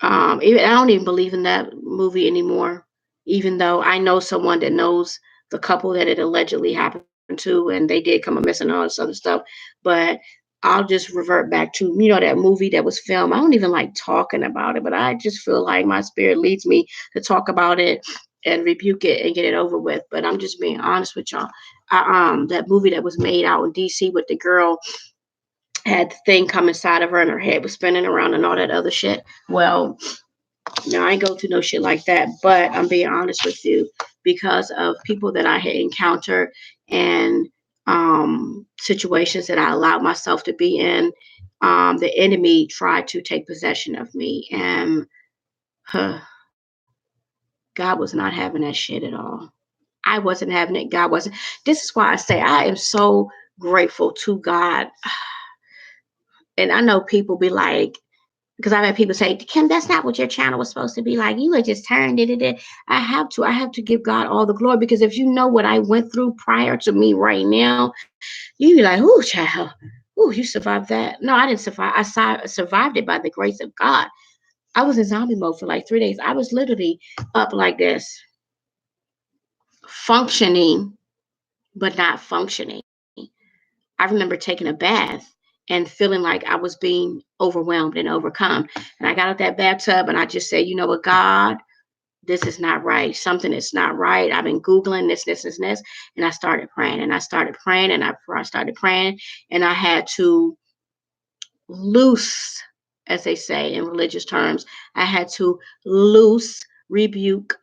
I don't even believe in that movie anymore. Even though I know someone that knows the couple that it allegedly happened to, and they did come up missing and all this other stuff. But I'll just revert back to that movie that was filmed. I don't even like talking about it, but I just feel like my spirit leads me to talk about it and rebuke it and get it over with. But I'm just being honest with y'all. That movie that was made out in DC with the girl had the thing come inside of her and her head was spinning around and all that other shit. Well, no, I ain't go through no shit like that. But I'm being honest with you, because of people that I had encountered and situations that I allowed myself to be in, the enemy tried to take possession of me. And huh, God was not having that shit at all. I wasn't having it. God wasn't. This is why I say I am so grateful to God. And I know people be like, because I've had people say, Kim, that's not what your channel was supposed to be like. You had just turned it. I have to give God all the glory, because if you know what I went through prior to me right now, you be like, ooh, child, ooh, you survived that. No, I didn't survive. Survived it by the grace of God. I was in zombie mode for like 3 days. I was literally up like this, functioning, but not functioning. I remember taking a bath and feeling like I was being overwhelmed and overcome. And I got out that bathtub and I just said, you know what, God, this is not right. Something is not right. I've been Googling this. And I started praying and I started praying and I started praying. And I had to loose, as they say in religious terms, I had to loose, rebuke,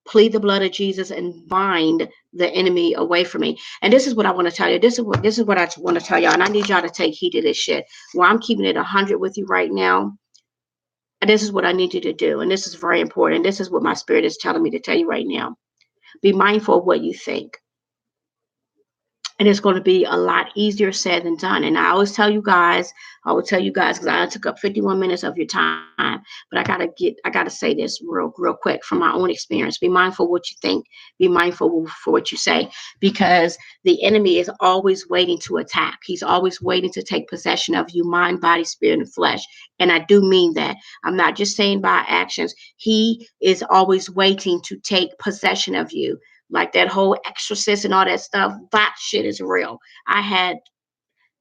plead the blood of Jesus, and bind the enemy away from me. And this is what I want to tell you. This is what I want to tell y'all. And I need y'all to take heed of this shit. Well, I'm keeping it 100 with you right now. And this is what I need you to do. And this is very important. This is what my spirit is telling me to tell you right now. Be mindful of what you think. And it's going to be a lot easier said than done. And I will tell you guys, because I took up 51 minutes of your time, but I gotta say this real quick from my own experience. Be mindful what you think. Be mindful for what you say, because the enemy is always waiting to attack. He's always waiting to take possession of you, mind, body, spirit, and flesh. And I do mean that. I'm not just saying by actions. He is always waiting to take possession of you. Like that whole exorcist and all that stuff, that shit is real.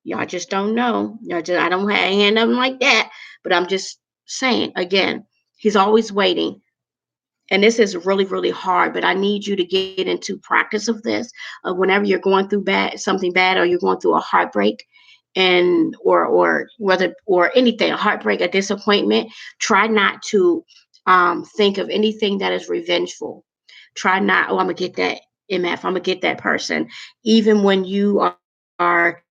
Y'all just don't know. I don't have nothing like that. But I'm just saying, again, he's always waiting. And this is really, really hard, but I need you to get into practice of this. Whenever you're going through something bad, or you're going through a heartbreak, and or anything, a heartbreak, a disappointment, try not to think of anything that is revengeful. Try not, oh, I'm gonna get that MF, I'm gonna get that person. Even when you are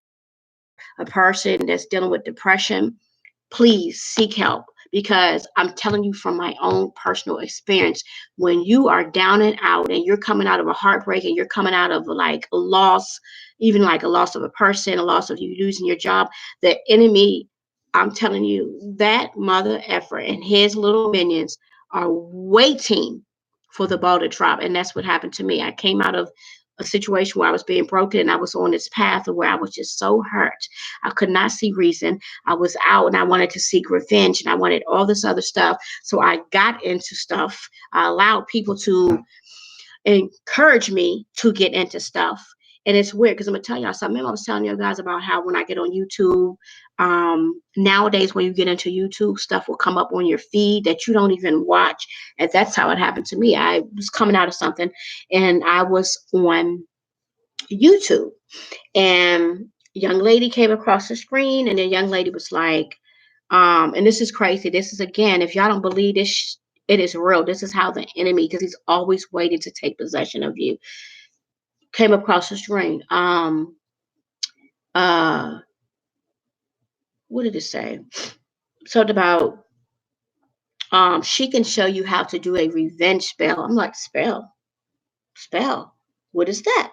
a person that's dealing with depression, please seek help, because I'm telling you from my own personal experience, when you are down and out and you're coming out of a heartbreak and you're coming out of like a loss, even like a loss of a person, a loss of you losing your job, the enemy, I'm telling you, that mother effer and his little minions are waiting for the ball to drop. And that's what happened to me. I came out of a situation where I was being broken, and I was on this path where I was just so hurt. I could not see reason. I was out and I wanted to seek revenge and I wanted all this other stuff. So I got into stuff. I allowed people to encourage me to get into stuff. And it's weird because I'm gonna tell y'all something. Remember I was telling you guys about how when I get on YouTube, nowadays when you get into YouTube, stuff will come up on your feed that you don't even watch. And that's how it happened to me. I was coming out of something and I was on YouTube, and a young lady came across the screen, and the young lady was like, and this is crazy. This is, again, if y'all don't believe this, it is real. This is how the enemy, because he's always waiting to take possession of you, came across the screen. Uh, what did it say? Something about she can show you how to do a revenge spell. I'm like, spell. What is that?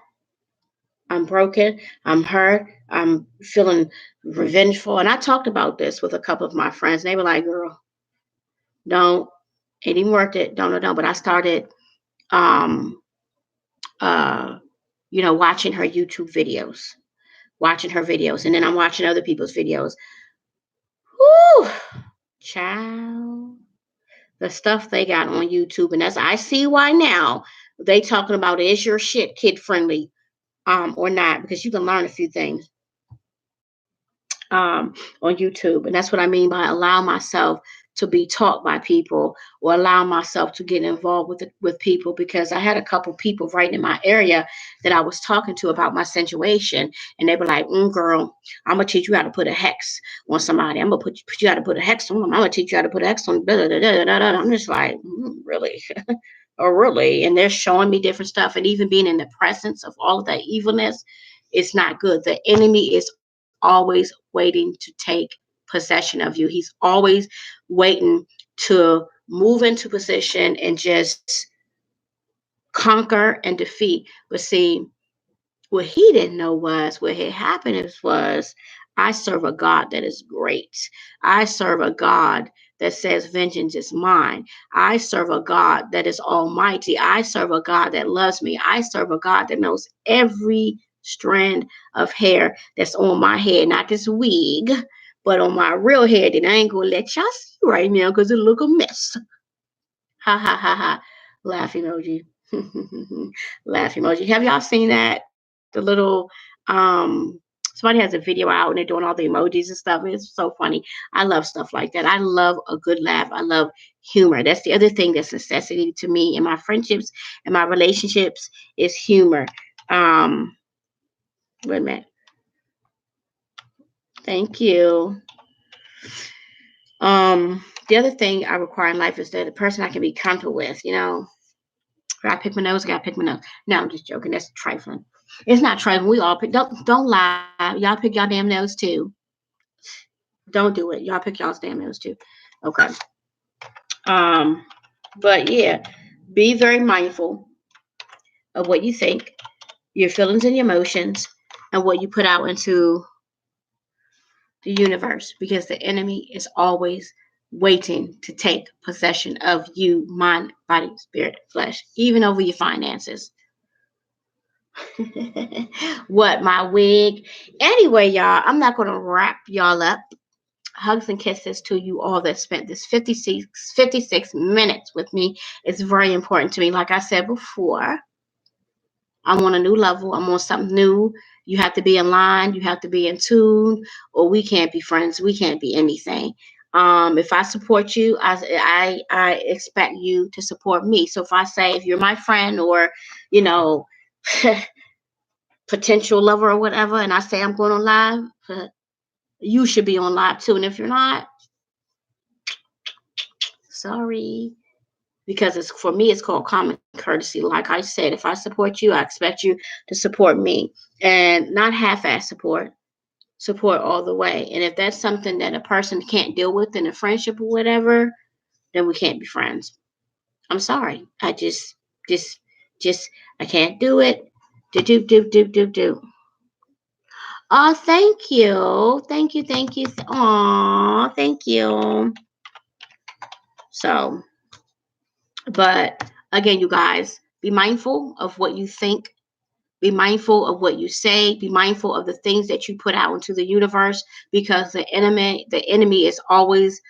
I'm broken. I'm hurt. I'm feeling revengeful. And I talked about this with a couple of my friends. They were like, girl, don't, it ain't worth it. Don't. But I started, um, uh, watching her YouTube videos, watching her videos. And then I'm watching other people's videos. Whoo, child. The stuff they got on YouTube. And I see why now they talking about, is your shit kid friendly or not? Because you can learn a few things on YouTube. And that's what I mean by allow myself to be taught by people or allow myself to get involved with people, because I had a couple people right in my area that I was talking to about my situation, and they were like, girl, I'm gonna teach you how to put a hex on somebody. I'm gonna put you how to put a hex on them. I'm gonna teach you how to put a hex on. Blah, blah, blah, blah, blah. I'm just like, really? Oh, really? And they're showing me different stuff, and even being in the presence of all of that evilness, it's not good. The enemy is always waiting to take possession of you. He's always waiting to move into position and just conquer and defeat. But see, what he didn't know was what had happened was I serve a God that is great. I serve a God that says vengeance is mine. I serve a God that is almighty. I serve a God that loves me. I serve a God that knows every strand of hair that's on my head, not this wig, but on my real head. And I ain't gonna let y'all see right now because it look a mess. Ha ha ha ha. Laugh emoji. Laugh emoji. Have y'all seen that? The little somebody has a video out and they're doing all the emojis and stuff. It's so funny. I love stuff like that. I love a good laugh. I love humor. That's the other thing that's necessity to me in my friendships and my relationships is humor. Um, Wait a minute. Thank you. The other thing I require in life is that a person I can be comfortable with, Gotta pick my nose, gotta pick my nose. No, I'm just joking. That's trifling. It's not trifling. We all pick. Don't lie. Y'all pick y'all damn nose too. Don't do it. Y'all pick y'all's damn nose too. Okay. Um, but yeah, be very mindful of what you think, your feelings and your emotions, and what you put out into the universe, because the enemy is always waiting to take possession of you, mind, body, spirit, flesh, even over your finances. What, my wig? Anyway, y'all, I'm not going to wrap y'all up. Hugs and kisses to you all that spent this 56 minutes with me. It's very important to me. Like I said before, I'm on a new level. I'm on something new. You have to be in line. You have to be in tune, or we can't be friends. We can't be anything. If I support you, I expect you to support me. So if you're my friend, or you know, potential lover or whatever, and I say I'm going on live, you should be on live too. And if you're not, sorry, because it's for me, it's called common courtesy. Like I said, if I support you, I expect you to support me, and not half-ass support. Support all the way. And if that's something that a person can't deal with in a friendship or whatever, then we can't be friends. I'm sorry. Just, just, I can't do it. Do. Oh, thank you. Thank you. Aw, thank you. So, but again, you guys, be mindful of what you think. Be mindful of what you say. Be mindful of the things that you put out into the universe, because the enemy is always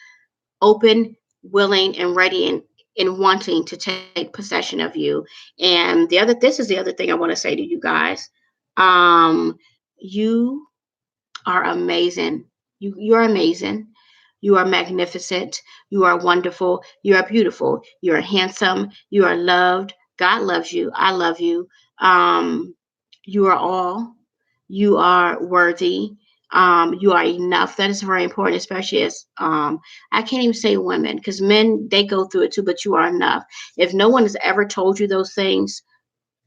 open, willing, and ready, and wanting to take possession of you. And this is the other thing I want to say to you guys. You are amazing. You're amazing. You are magnificent. You are wonderful. You are beautiful. You are handsome. You are loved. God loves you. I love you. Um, you are all. You are worthy. You are enough. That is very important, especially as I can't even say women, because men, they go through it too, but you are enough. If no one has ever told you those things,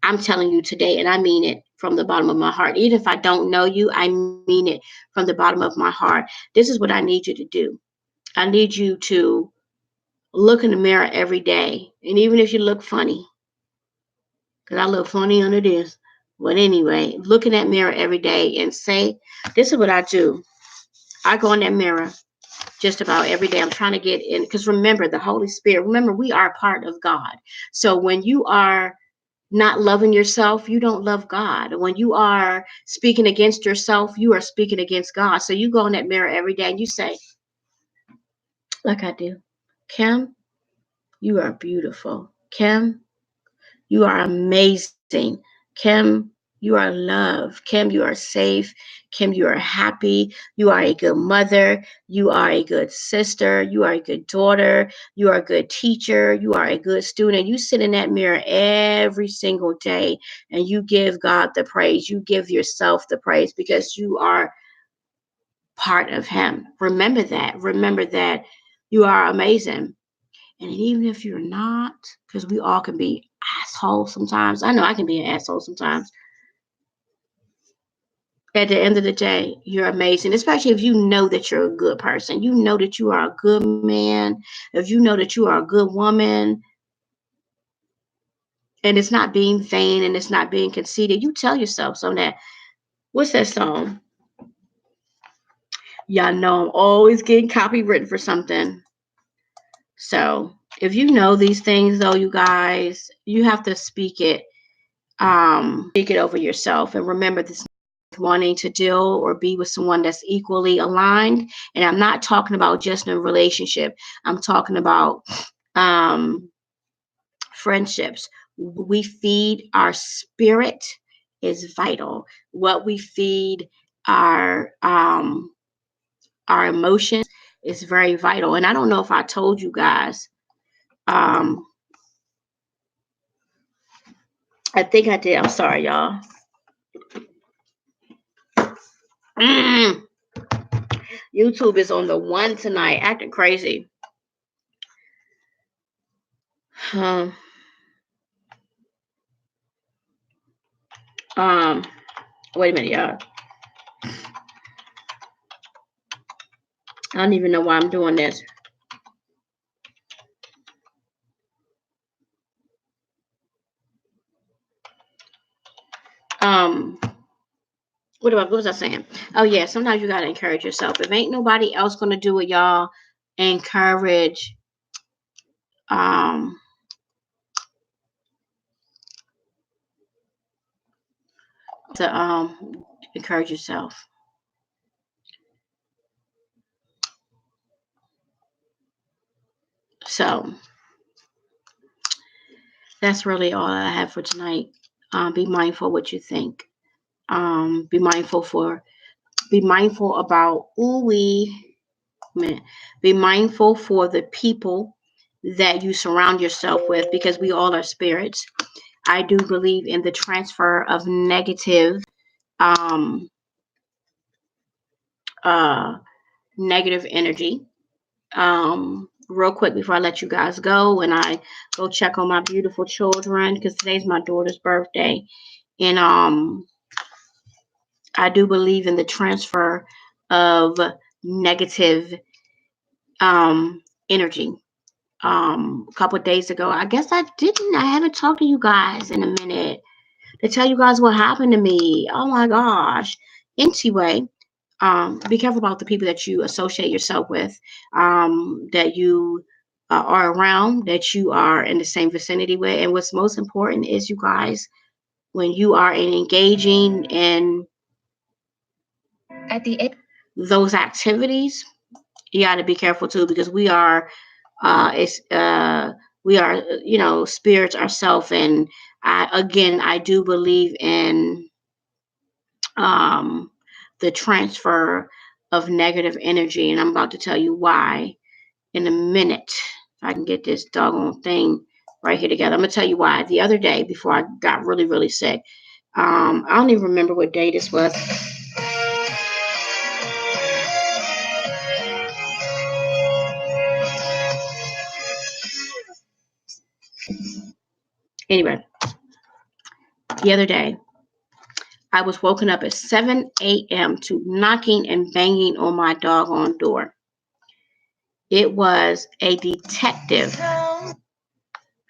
I'm telling you today, and I mean it from the bottom of my heart. Even if I don't know you, I mean it from the bottom of my heart. This is what I need you to do. I need you to look in the mirror every day. And even if you look funny, because I look funny under this. But anyway, look in that mirror every day and say, this is what I do. I go in that mirror just about every day. I'm trying to get in, because remember, the Holy Spirit, remember, we are a part of God. So when you are not loving yourself, you don't love God. When you are speaking against yourself, you are speaking against God. So you go in that mirror every day and you say, like I do, Kim, you are beautiful. Kim, you are amazing. Kim, You are loved. Kim, you are safe. Kim, you are happy. You are a good mother. You are a good sister. You are a good daughter. You are a good teacher. You are a good student. You sit in that mirror every single day and you give God the praise. You give yourself the praise because you are part of Him. Remember that. Remember that you are amazing. And even if you're not, because we all can be assholes sometimes. I know I can be an asshole sometimes. At the end of the day, you're amazing, especially if you know that you're a good person. You know that you are a good man. If you know that you are a good woman, and it's not being vain and it's not being conceited, you tell yourself so that, what's that song? Y'all know I'm always getting copywritten for something. So if you know these things, though, you guys, you have to speak it over yourself, and remember this: wanting to deal or be with someone that's equally aligned. And I'm not talking about just in a relationship. I'm talking about um, friendships. We feed our spirit is vital. What we feed our our emotions is very vital. And I don't know if I told you guys. Um, I think I did. I'm sorry, y'all. Mm, YouTube is on the one tonight, acting crazy. Um, um, wait a minute, y'all. I don't even know why I'm doing this. Um, what was I saying? Oh yeah, sometimes you gotta encourage yourself. If ain't nobody else gonna do it, y'all, encourage um to encourage yourself. So that's really all I have for tonight. Be mindful what you think. Be mindful for be mindful about ooh we man. Be mindful for the people that you surround yourself with because we all are spirits. I do believe in the transfer of um uh negative energy. Real quick before I let you guys go and I go check on my beautiful children because today's my daughter's birthday. And I do believe in the transfer of negative energy. A couple of days ago, I guess I haven't talked to you guys in a minute to tell you guys what happened to me. Oh my gosh. Anyway, be careful about the people that you associate yourself with, that you are around, that you are in the same vicinity with. And what's most important is, you guys, when you are engaging in at the end those activities, you got to be careful too because it's we are spirits ourselves, and I do believe in um, the transfer of negative energy, and I'm about to tell you why in a minute. If I can get this doggone thing right here together, I'm gonna tell you why. The other day, before I got really, really sick, I don't even remember what day this was. Anyway, the other day, I was woken up at 7 a.m. to knocking and banging on my doggone door. It was a detective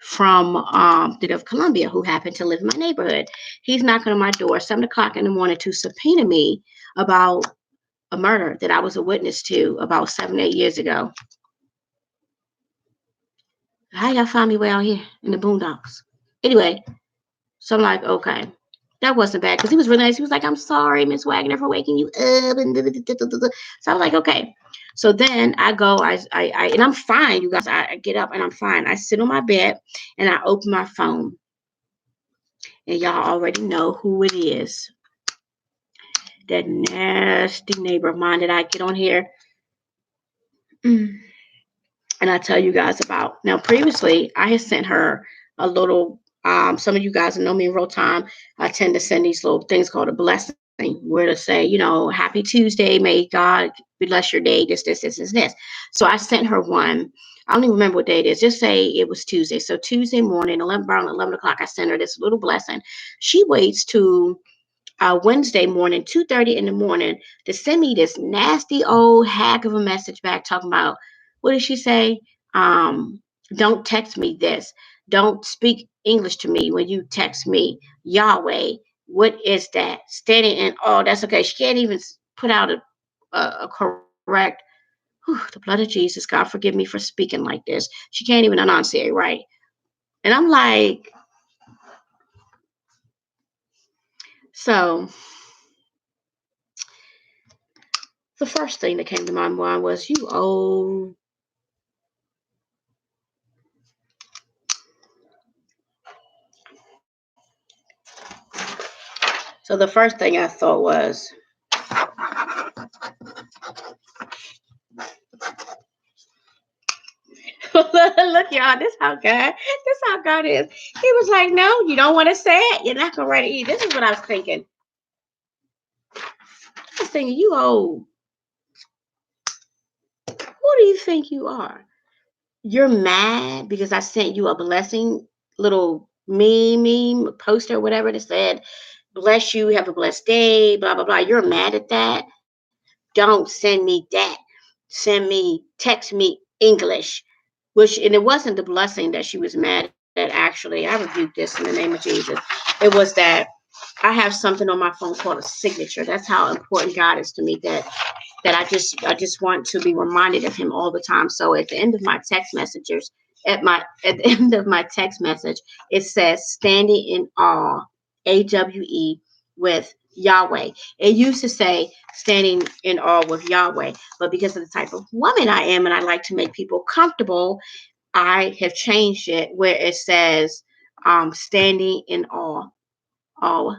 from the District of Columbia who happened to live in my neighborhood. He's knocking on my door 7 o'clock in the morning to subpoena me about a murder that I was a witness to about 7, 8 years ago. How y'all find me way out here in the boondocks? Anyway, so I'm like, okay, that wasn't bad because he was really nice. He was like, I'm sorry, Miss Wagner, for waking you up. And so I was like, okay. So then I go, and I'm fine, you guys. I get up and I'm fine. I sit on my bed and I open my phone. And y'all already know who it is. That nasty neighbor of mine that I get on here. Mm. And I tell you guys about. Now, previously, I had sent her a little, some of you guys that know me in real time, I tend to send these little things called a blessing, where to say, happy Tuesday, may God bless your day, this. So I sent her one. I don't even remember what day it is. Just say it was Tuesday. So Tuesday morning, around 11 o'clock, I sent her this little blessing. She waits to Wednesday morning, 2:30 in the morning, to send me this nasty old hack of a message back talking about, what did she say? Don't text me this. Don't speak English to me when you text me Yahweh. What is that? Standing in, oh, that's okay. She can't even put out a correct, the blood of Jesus, God forgive me for speaking like this. She can't even enunciate right. And I'm like, so the first thing that came to my mind was, you old. So the first thing I thought was, look, y'all, this how God is. He was like, no, you don't want to say it. You're not going to ready to eat. This is what I was thinking. I was thinking, you old. Who do you think you are? You're mad because I sent you a blessing, little meme, poster, whatever that said, bless you, have a blessed day, blah, blah, blah. You're mad at that? Don't send me that. Text me English. And it wasn't the blessing that she was mad at, actually. I rebuked this in the name of Jesus. It was that I have something on my phone called a signature. That's how important God is to me, that I just want to be reminded of him all the time. So at the end of my text messages, at the end of my text message, it says standing in awe, AWE, with Yahweh. It used to say standing in awe with Yahweh, but because of the type of woman I am and I like to make people comfortable, I have changed it where it says standing in awe, awe,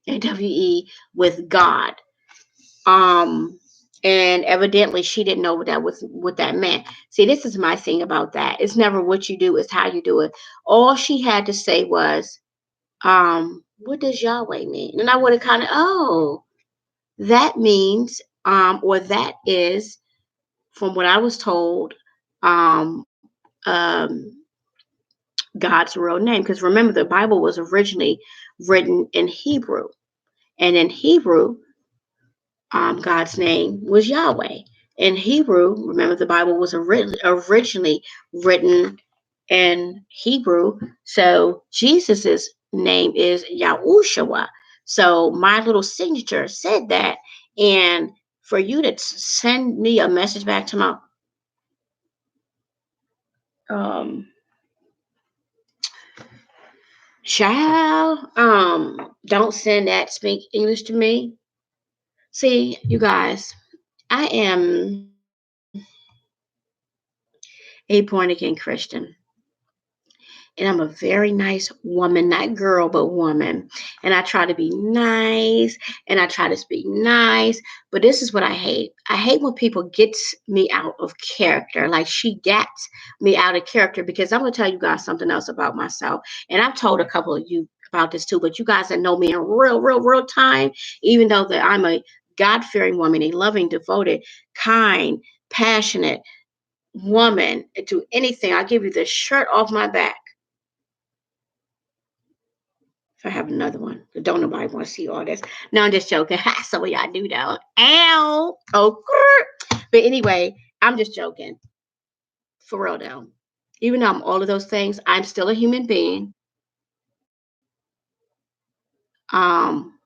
AWE, with God. Um, and evidently she didn't know what that meant. See, this is my thing about that. It's never what you do, it's how you do it. All she had to say was, what does Yahweh mean? And I would have kind of, oh, that means, or that is, from what I was told, um, um, God's real name. Because remember, the Bible was originally written in Hebrew. And in Hebrew, God's name was Yahweh. In Hebrew, remember the Bible was originally written in Hebrew. So Jesus's name is Yahushua. So my little signature said that. And for you to send me a message back to my um child, don't send that speak English to me. See, you guys, I am a born again Christian. And I'm a very nice woman, not girl, but woman. And I try to be nice and I try to speak nice. But this is what I hate. I hate when people get me out of character. Like she gets me out of character, because I'm going to tell you guys something else about myself. And I've told a couple of you about this too, but you guys that know me in real time, even though that I'm a God-fearing woman, a loving, devoted, kind, passionate woman, do anything, I'll give you the shirt off my back if I have another one. Don't nobody want to see all this. No, I'm just joking. Some of y'all do though. Ow. Oh, but anyway, I'm just joking. For real though. Even though I'm all of those things, I'm still a human being. Um,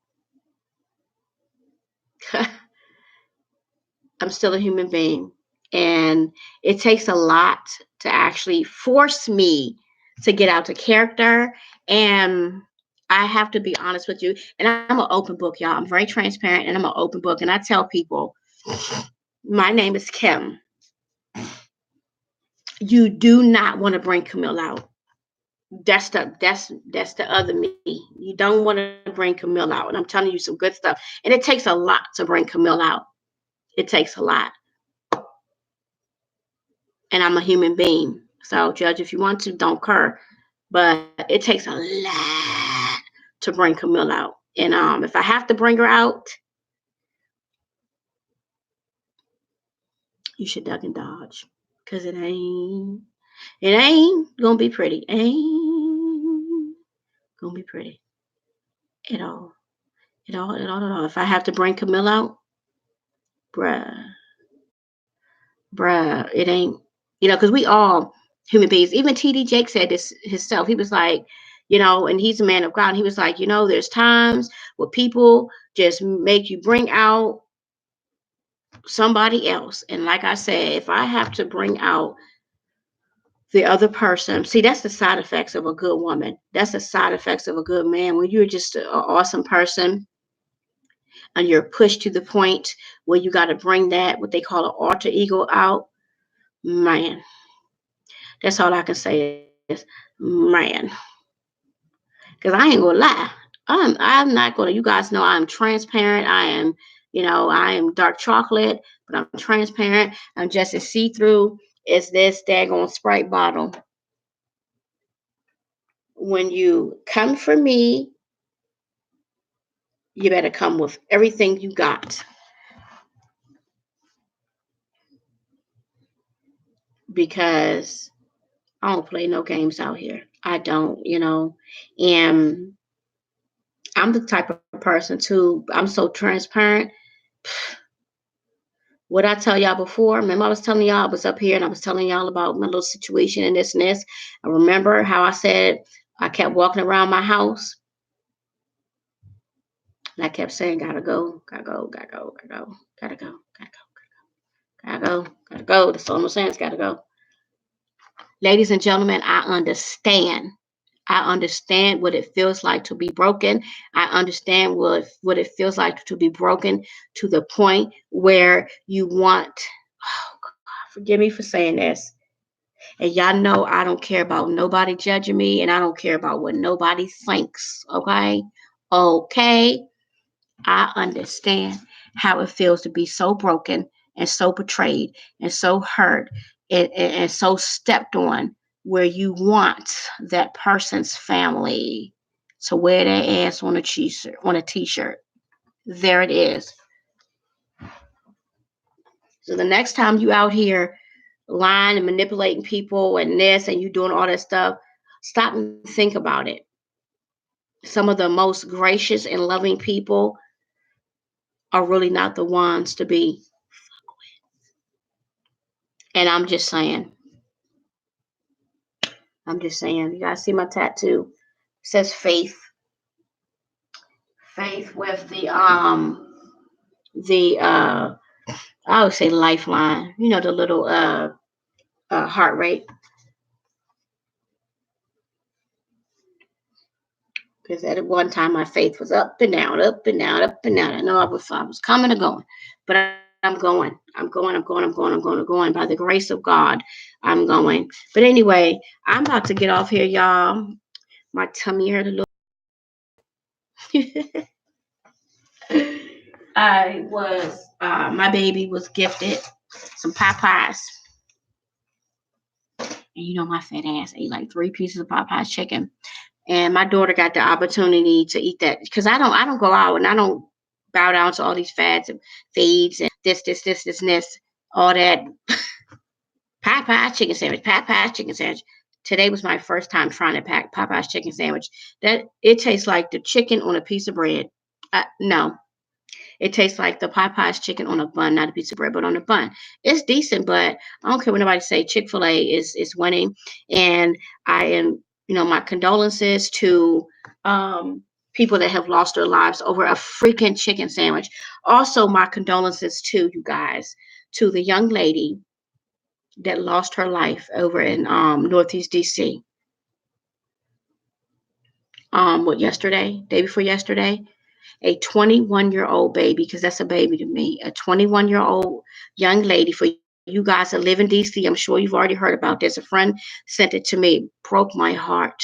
I'm still a human being. And it takes a lot to actually force me to get out to character. And I have to be honest with you. And I'm an open book, y'all. I'm very transparent and I'm an open book. And I tell people, my name is Kim. You do not want to bring Camille out. That's the other me. You don't want to bring Camille out. And I'm telling you some good stuff. And it takes a lot to bring Camille out. It takes a lot. And I'm a human being. So judge if you want to, don't care. But it takes a lot to bring Camille out. And if I have to bring her out, you should duck and dodge. Cause it ain't gonna be pretty. Ain't gonna be pretty at all. At all. If I have to bring Camille out, bruh, it ain't, because we all human beings. Even TD Jake said this himself. He was like, and he's a man of God. And he was like, there's times where people just make you bring out somebody else. And like I said, if I have to bring out the other person, see, that's the side effects of a good woman. That's the side effects of a good man. When you're just an awesome person and you're pushed to the point where you got to bring that, what they call an alter ego out, man, that's all I can say is, man, because I ain't gonna lie. I'm not gonna. You guys know I'm transparent. I am, I am dark chocolate, but I'm transparent. I'm just as see through as this daggone Sprite bottle. When you come for me, you better come with everything you got, because I don't play no games out here. I don't, and I'm the type of person too. I'm so transparent. What I tell y'all before, remember I was telling y'all I was up here and I was telling y'all about my little situation and this and this. I remember how I said I kept walking around my house and I kept saying, gotta go, gotta go, gotta go, gotta go, gotta go, gotta go, gotta go, gotta go. That's all I'm saying, it's gotta go. Ladies and gentlemen, I understand. I understand what it feels like to be broken. I understand what it feels like to be broken to the point where you want, oh God, forgive me for saying this. And y'all know I don't care about nobody judging me and I don't care about what nobody thinks. Okay? Okay. I understand how it feels to be so broken and so betrayed and so hurt and so stepped on, where you want that person's family to wear their ass on a t-shirt. There it is. So the next time you out here lying and manipulating people and this and you doing all that stuff, stop and think about it. Some of the most gracious and loving people are really not the ones to be. And I'm just saying. You guys see my tattoo? It says faith. Faith with the I would say lifeline. The little heart rate. Because at one time my faith was up and down, up and down, up and down. I know I was coming or going, but I'm going. I'm going. I'm going. I'm going. I'm going. I'm going. By the grace of God, I'm going. But anyway, I'm about to get off here, y'all. My tummy hurt a little. My baby was gifted some Popeyes. And my fat ass ate like 3 pieces of Popeyes chicken. And my daughter got the opportunity to eat that, because I don't go out and I don't bow down to all these fads and feeds and this, and this, all that. Popeyes chicken sandwich, Popeyes chicken sandwich. Today was my first time trying to pack Popeyes chicken sandwich. That it tastes like the chicken on a piece of bread. No, it tastes like the Popeyes chicken on a bun, not a piece of bread, but on a bun. It's decent, but I don't care what nobody say. Chick-fil-A is winning, and I am, my condolences to people that have lost their lives over a freaking chicken sandwich. Also, my condolences to you guys, to the young lady that lost her life over in Northeast DC. Yesterday, day before yesterday, a 21-year-old baby, because that's a baby to me, a 21-year-old young lady. For you guys that live in DC, I'm sure you've already heard about this. A friend sent it to me, broke my heart.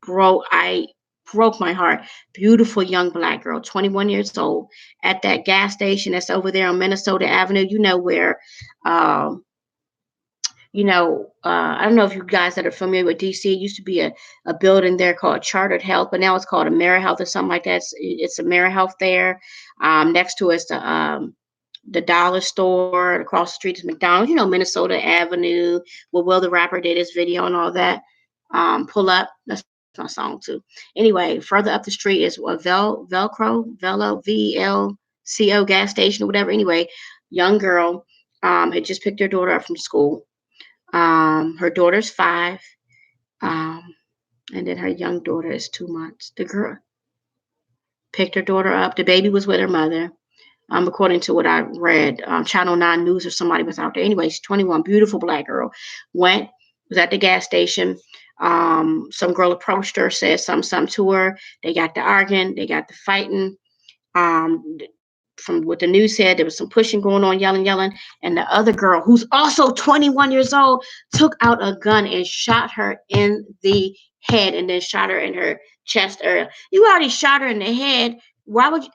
broke my heart. Beautiful young black girl, 21 years old, at that gas station that's over there on Minnesota Avenue. You know where, um, I don't know if you guys that are familiar with DC. It used to be a building there called Chartered Health, but now it's called AmeriHealth or something like that. It's AmeriHealth there. Next to it's the dollar store. Across the street is McDonald's. Minnesota Avenue, where Will the Rapper did his video and all that. Pull up. That's my song too. Anyway, further up the street is a Velo VLCO gas station or whatever. Anyway, young girl had just picked her daughter up from school. Her daughter's 5, um, and then her young daughter is 2 months. The girl picked her daughter up. The baby was with her mother, according to what I read. Channel 9 News or somebody was out there. Anyway, she's 21, beautiful black girl. Was at the gas station. Some girl approached her, said something to her. They got to arguing. They got to fighting. Um, from what the news said, there was some pushing going on, yelling, and the other girl, who's also 21 years old, took out a gun and shot her in the head, and then shot her in her chest area. You already shot her in the head. Why would you?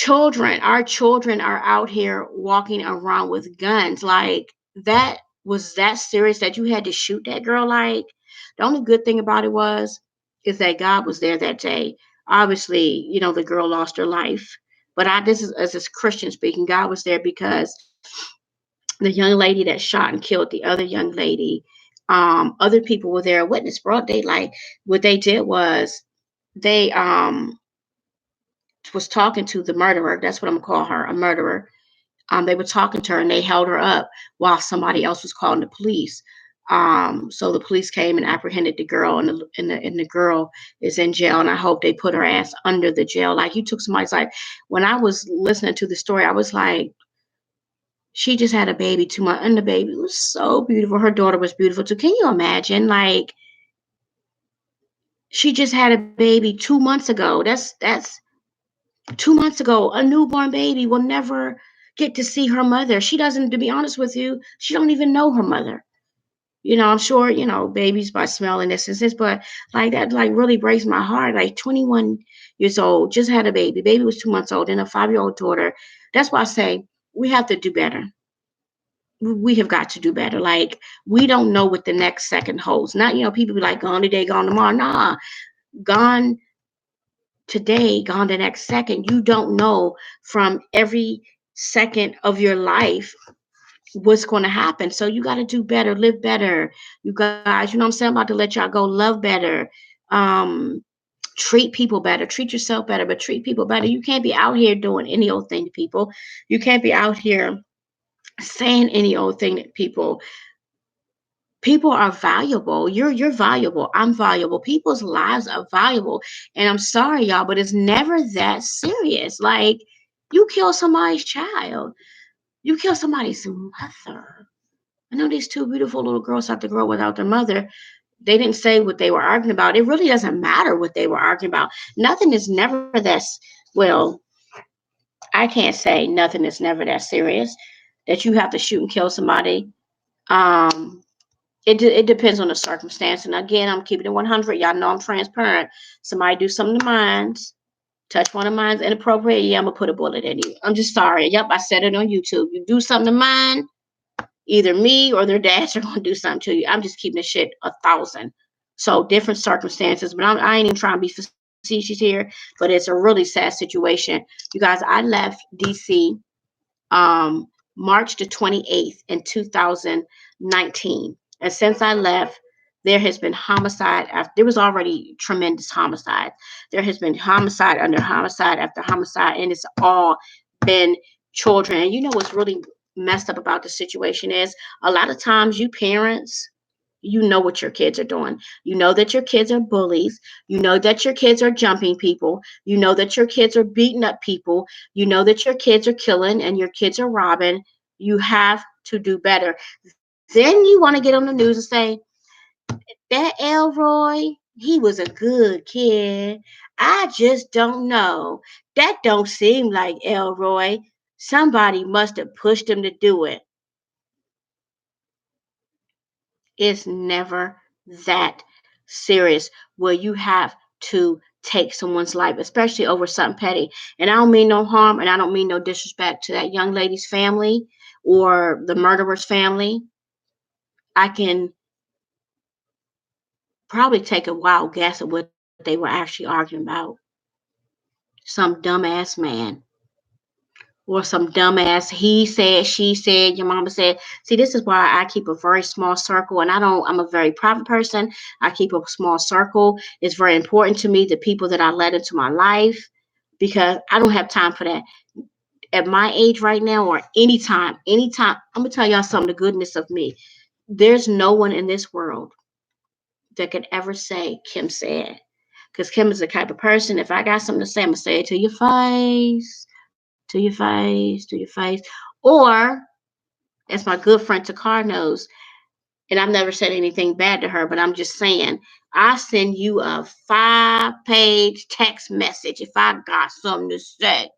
Our children are out here walking around with guns. Like, that was that serious that you had to shoot that girl? Like, the only good thing about it is that God was there that day. Obviously, the girl lost her life. But this is as a Christian speaking, God was there because the young lady that shot and killed the other young lady, other people were there, witness broad daylight. What they did was they was talking to the murderer. That's what I'm gonna call her, a murderer. They were talking to her and they held her up while somebody else was calling the police. So the police came and apprehended the girl, and the girl is in jail. And I hope they put her ass under the jail. Like, you took somebody's life. When I was listening to the story, I was like, she just had a baby 2 months, and the baby was so beautiful. Her daughter was beautiful too. Can you imagine? Like, she just had a baby 2 months ago. That's 2 months ago. A newborn baby will never get to see her mother. She doesn't, to be honest with you, she don't even know her mother. I'm sure, babies by smelling this and this, but like that, like, really breaks my heart. Like, 21 years old, just had a baby. Baby was 2 months old, and a 5-year-old daughter. That's why I say we have to do better. We have got to do better. Like, we don't know what the next second holds. Not, people be like, gone today, gone tomorrow. Nah, gone today, gone the next second. You don't know from every second of your life what's going to happen. So you got to do better, live better. You guys, you know what I'm saying? I'm about to let y'all go. Love better. Um, Treat people better. Treat yourself better, but treat people better. You can't be out here doing any old thing to people. You can't be out here saying any old thing to people. People are valuable. You're valuable. I'm valuable. People's lives are valuable. And I'm sorry, y'all, but it's never that serious. Like, you kill somebody's child. You kill somebody's mother. I know these two beautiful little girls have to grow without their mother. They didn't say what they were arguing about. It really doesn't matter what they were arguing about. Nothing is never well, I can't say nothing is never that serious that you have to shoot and kill somebody. Um, it depends on the circumstance. And again, I'm keeping it 100. Y'all know I'm transparent. Somebody do something to mine, touch one of mine's inappropriate. Yeah, I'm gonna put a bullet in you. I'm just sorry. Yep, I said it on YouTube. You do something to mine, either me or their dads are gonna do something to you. I'm just keeping the shit 1,000. So different circumstances, but I ain't even trying to be facetious here. But it's a really sad situation. You guys, I left DC um, March the 28th in 2019. And since I left, there has been homicide after, there was already tremendous homicide. There has been homicide under homicide after homicide, and it's all been children. And you know what's really messed up about the situation is a lot of times you parents, you know what your kids are doing. You know that your kids are bullies. You know that your kids are jumping people. You know that your kids are beating up people. You know that your kids are killing and your kids are robbing. You have to do better. Then you want to get on the news and say, that Elroy, he was a good kid. I just don't know. That don't seem like Elroy. Somebody must have pushed him to do it. It's never that serious where you have to take someone's life, especially over something petty. And I don't mean no harm and I don't mean no disrespect to that young lady's family or the murderer's family. I can probably take a wild guess at what they were actually arguing about. Some dumbass man or some dumbass he said, she said, your mama said. See, this is why I keep a very small circle, and I'm a very private person. I keep a small circle. It's very important to me the people that I let into my life because I don't have time for that. At my age right now, or anytime, I'm gonna tell y'all something, the goodness of me. There's no one in this world that could ever say Kim said. Because Kim is the type of person, if I got something to say, I'm gonna say it to your face, to your face, to your face. Or, as my good friend Takar knows, and I've never said anything bad to her, but I'm just saying, I send you a 5-page text message if I got something to say.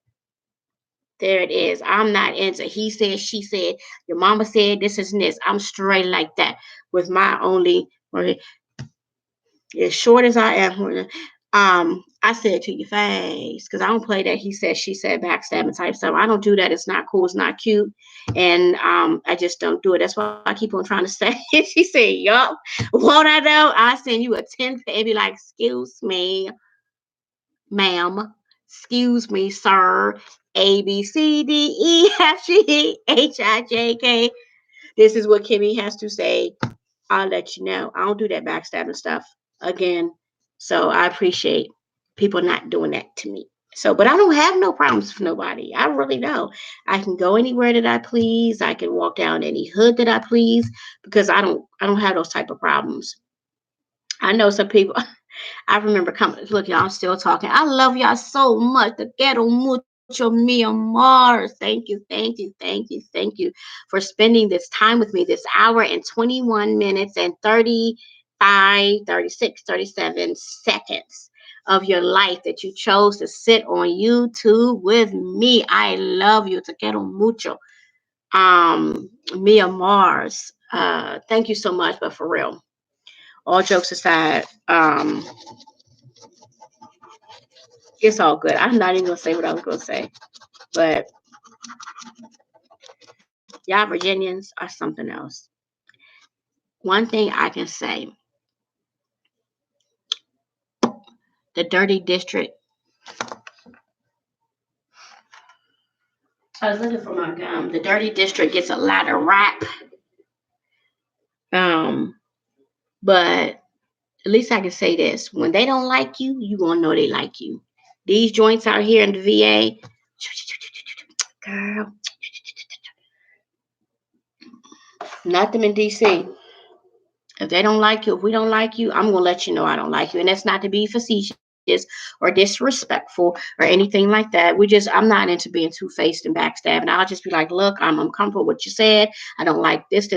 There it is. I'm not into he said, she said, your mama said this is this. I'm straight like that with my only, as short as I am, I said to your face because I don't play that he said, she said, backstabbing type stuff. I don't do that. It's not cool. It's not cute, and I just don't do it. That's why I keep on trying to say. She said, "Yup, won't I know?" I send you a 10 page, be like, "Excuse me, ma'am. Excuse me, sir. A B C D E F G H I J K. This is what Kimmy has to say. I'll let you know. I don't do that backstabbing stuff again. So I appreciate people not doing that to me. So, but I don't have no problems with nobody. I really don't. I can go anywhere that I please. I can walk down any hood that I please because I don't have those type of problems. I know some people. I remember coming. Look, y'all, I'm still talking. I love y'all so much. The ghetto mucho mi amor. Thank you for spending this time with me. This hour and 21 minutes and 35, 36, 37 seconds of your life that you chose to sit on YouTube with me. I love you. Te quiero mucho. Mia Mars. Thank you so much. But for real, all jokes aside, it's all good. I'm not even gonna say what I was gonna say, but y'all Virginians are something else. One thing I can say, the dirty district. I was looking for my gum. The dirty district gets a lot of rap, um, but at least I can say this: when they don't like you, you gonna know they like you. These joints out here in the VA, girl, not them in DC. If they don't like you, if we don't like you, I'm gonna let you know I don't like you. And that's not to be facetious or disrespectful or anything like that. I'm not into being two-faced and backstabbing. I'll just be like, look, I'm uncomfortable with what you said. I don't like this.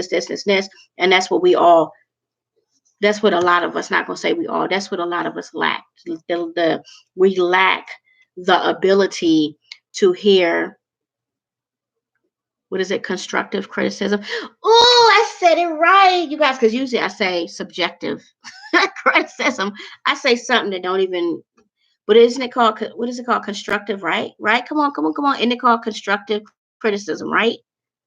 And that's what a lot of us, not gonna say we all, that's what a lot of us lack. We lack the ability to hear, what is it, constructive criticism. Oh, I said it right, you guys, because usually I say subjective criticism. I say something that don't even, but isn't it called, what is it called, constructive, right, come on, isn't it called constructive criticism, right?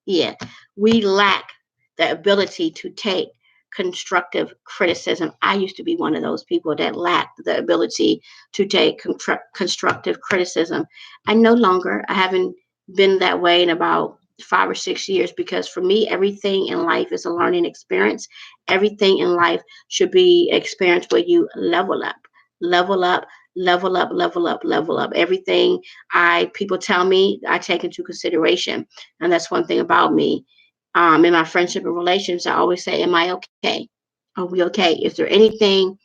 Yeah. We lack the ability to take constructive criticism. I used to be one of those people that lacked the ability to take constructive criticism. I no longer, I haven't been that way in about 5 or 6 years, because for me, everything in life is a learning experience. Everything in life should be experience where you level up, level up. Everything I people tell me, I take into consideration. And that's one thing about me. In my friendship and relations, I always say, am I okay? Are we okay? Is there anything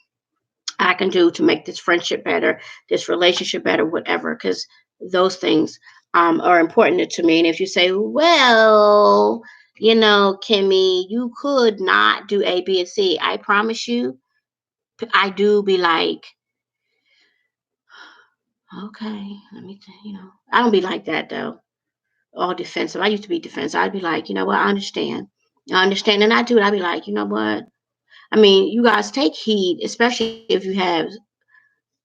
I can do to make this friendship better, this relationship better, whatever? Because those things are important to me. And if you say, well, Kimmy, you could not do A, B, and C, I promise you, I do be like, okay, I don't be like that though. All defensive. I used to be defensive. I'd be like, you know what? I understand. I understand. And I do it. I'd be like, you know what? I mean, you guys take heed, especially if you have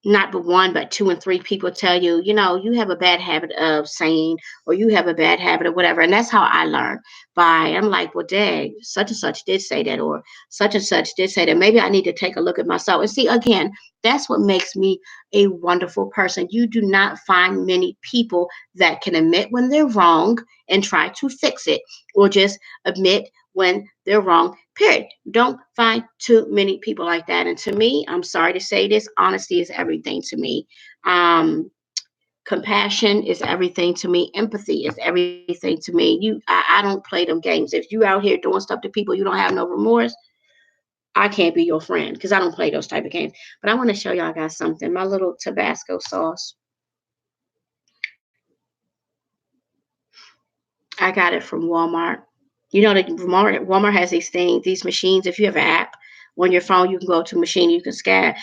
not but one, but two and three people tell you, you have a bad habit of saying, or you have a bad habit of whatever. And that's how I learned I'm like, well, dang, such and such did say that, or such and such did say that. Maybe I need to take a look at myself. And see, again, that's what makes me a wonderful person. You do not find many people that can admit when they're wrong and try to fix it, or just admit when they're wrong, period. Don't find too many people like that. And to me, I'm sorry to say this, honesty is everything to me. Compassion is everything to me. Empathy is everything to me. I don't play them games. If you out here doing stuff to people, you don't have no remorse, I can't be your friend, because I don't play those type of games. But I want to show y'all guys something. My little Tabasco sauce. I got it from Walmart. You know that Walmart has these machines. If you have an app on your phone, you can go to a machine, you can scan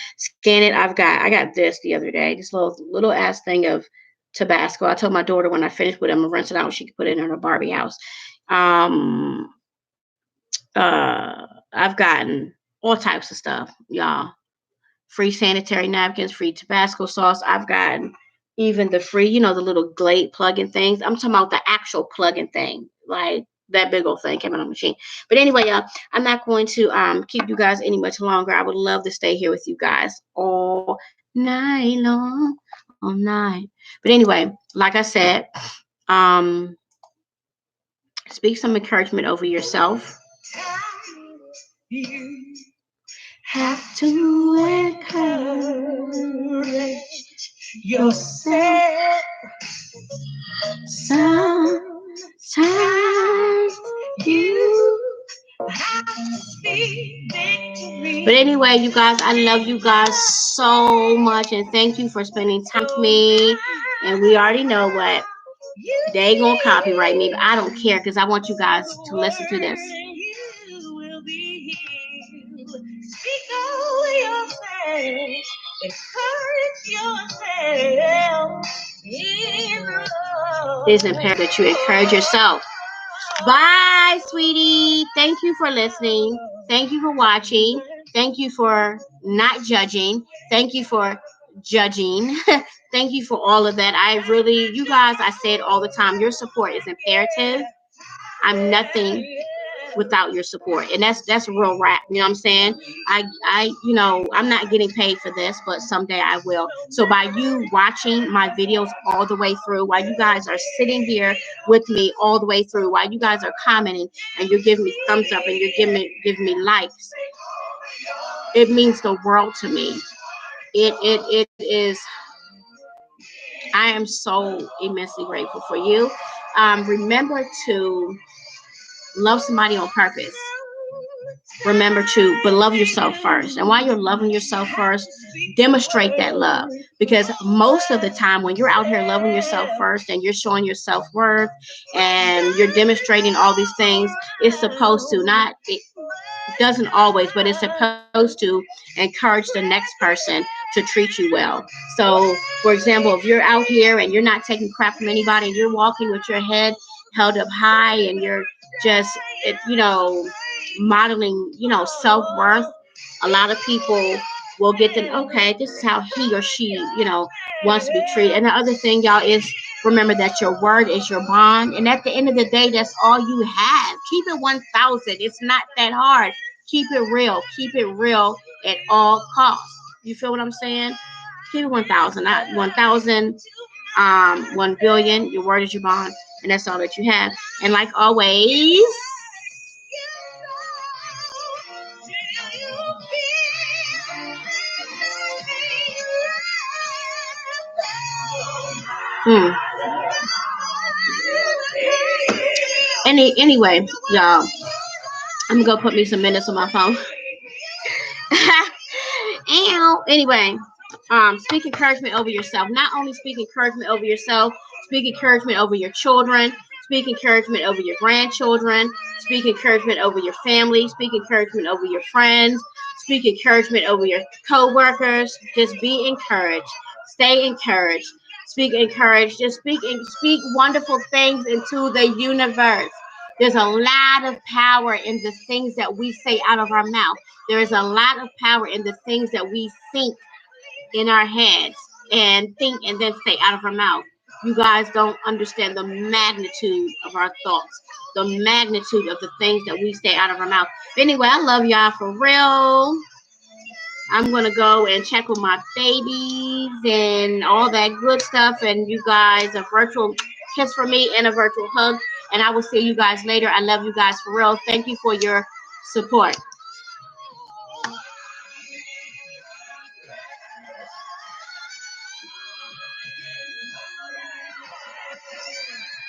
it. I got this the other day, this little ass thing of Tabasco. I told my daughter when I finished with it, I'm gonna rinse it out. She can put it in her Barbie house. Um, I've gotten all types of stuff, y'all. Free sanitary napkins, free Tabasco sauce. I've gotten even the free, the little Glade plug-in things. I'm talking about the actual plug-in thing, like that big old thing came on a machine. But anyway, y'all, I'm not going to keep you guys any much longer. I would love to stay here with you guys all night long, all night. But anyway, like I said, um, speak some encouragement over yourself. You have to encourage yourself. Sometimes you have to speak victory. But anyway, you guys, I love you guys so much, and thank you for spending time with me. And we already know what they gonna copyright me, but I don't care, because I want you guys to listen to this. Speak over yourself. Encourage yourself. It is imperative that you encourage yourself. Bye, sweetie. Thank you for listening. Thank you for watching. Thank you for not judging. Thank you for judging. Thank you for all of that. You guys, I say it all the time. Your support is imperative. I'm nothing without your support, and that's real rap. You know what I'm saying? I'm not getting paid for this, but someday I will. So by you watching my videos all the way through, while you guys are sitting here with me all the way through, while you guys are commenting and you're giving me thumbs up and you're giving me likes, it means the world to me. It is. I am so immensely grateful for you. Remember to love somebody on purpose. Remember to but love yourself first. And while you're loving yourself first, demonstrate that love. Because most of the time when you're out here loving yourself first and you're showing your self-worth and you're demonstrating all these things, it's supposed to not it doesn't always, but it's supposed to encourage the next person to treat you well. So, for example, if you're out here and you're not taking crap from anybody and you're walking with your head held up high and you're just, modeling, self-worth, a lot of people will get them, okay, this is how he or she, wants to be treated. And the other thing, y'all, is remember that your word is your bond. And at the end of the day, that's all you have. Keep it 1,000. It's not that hard. Keep it real. Keep it real at all costs. You feel what I'm saying? Keep it 1,000. Not 1,000, 1,000,000,000. Your word is your bond. And that's all that you have. And like always, anyway, y'all, I'm gonna go put me some minutes on my phone. Anyway, speak encouragement over yourself. Not only speak encouragement over yourself, speak encouragement over your children, speak encouragement over your grandchildren, speak encouragement over your family, speak encouragement over your friends, speak encouragement over your co-workers. Just be encouraged. Stay encouraged. Speak encouraged. Just speak wonderful things into the universe. There's a lot of power in the things that we say out of our mouth. There is a lot of power in the things that we think in our heads and think and then say out of our mouth. You guys don't understand the magnitude of our thoughts, the magnitude of the things that we say out of our mouth. But anyway, I love y'all for real. I'm gonna go and check with my babies and all that good stuff. And you guys, a virtual kiss for me and a virtual hug. And I will see you guys later. I love you guys for real. Thank you for your support.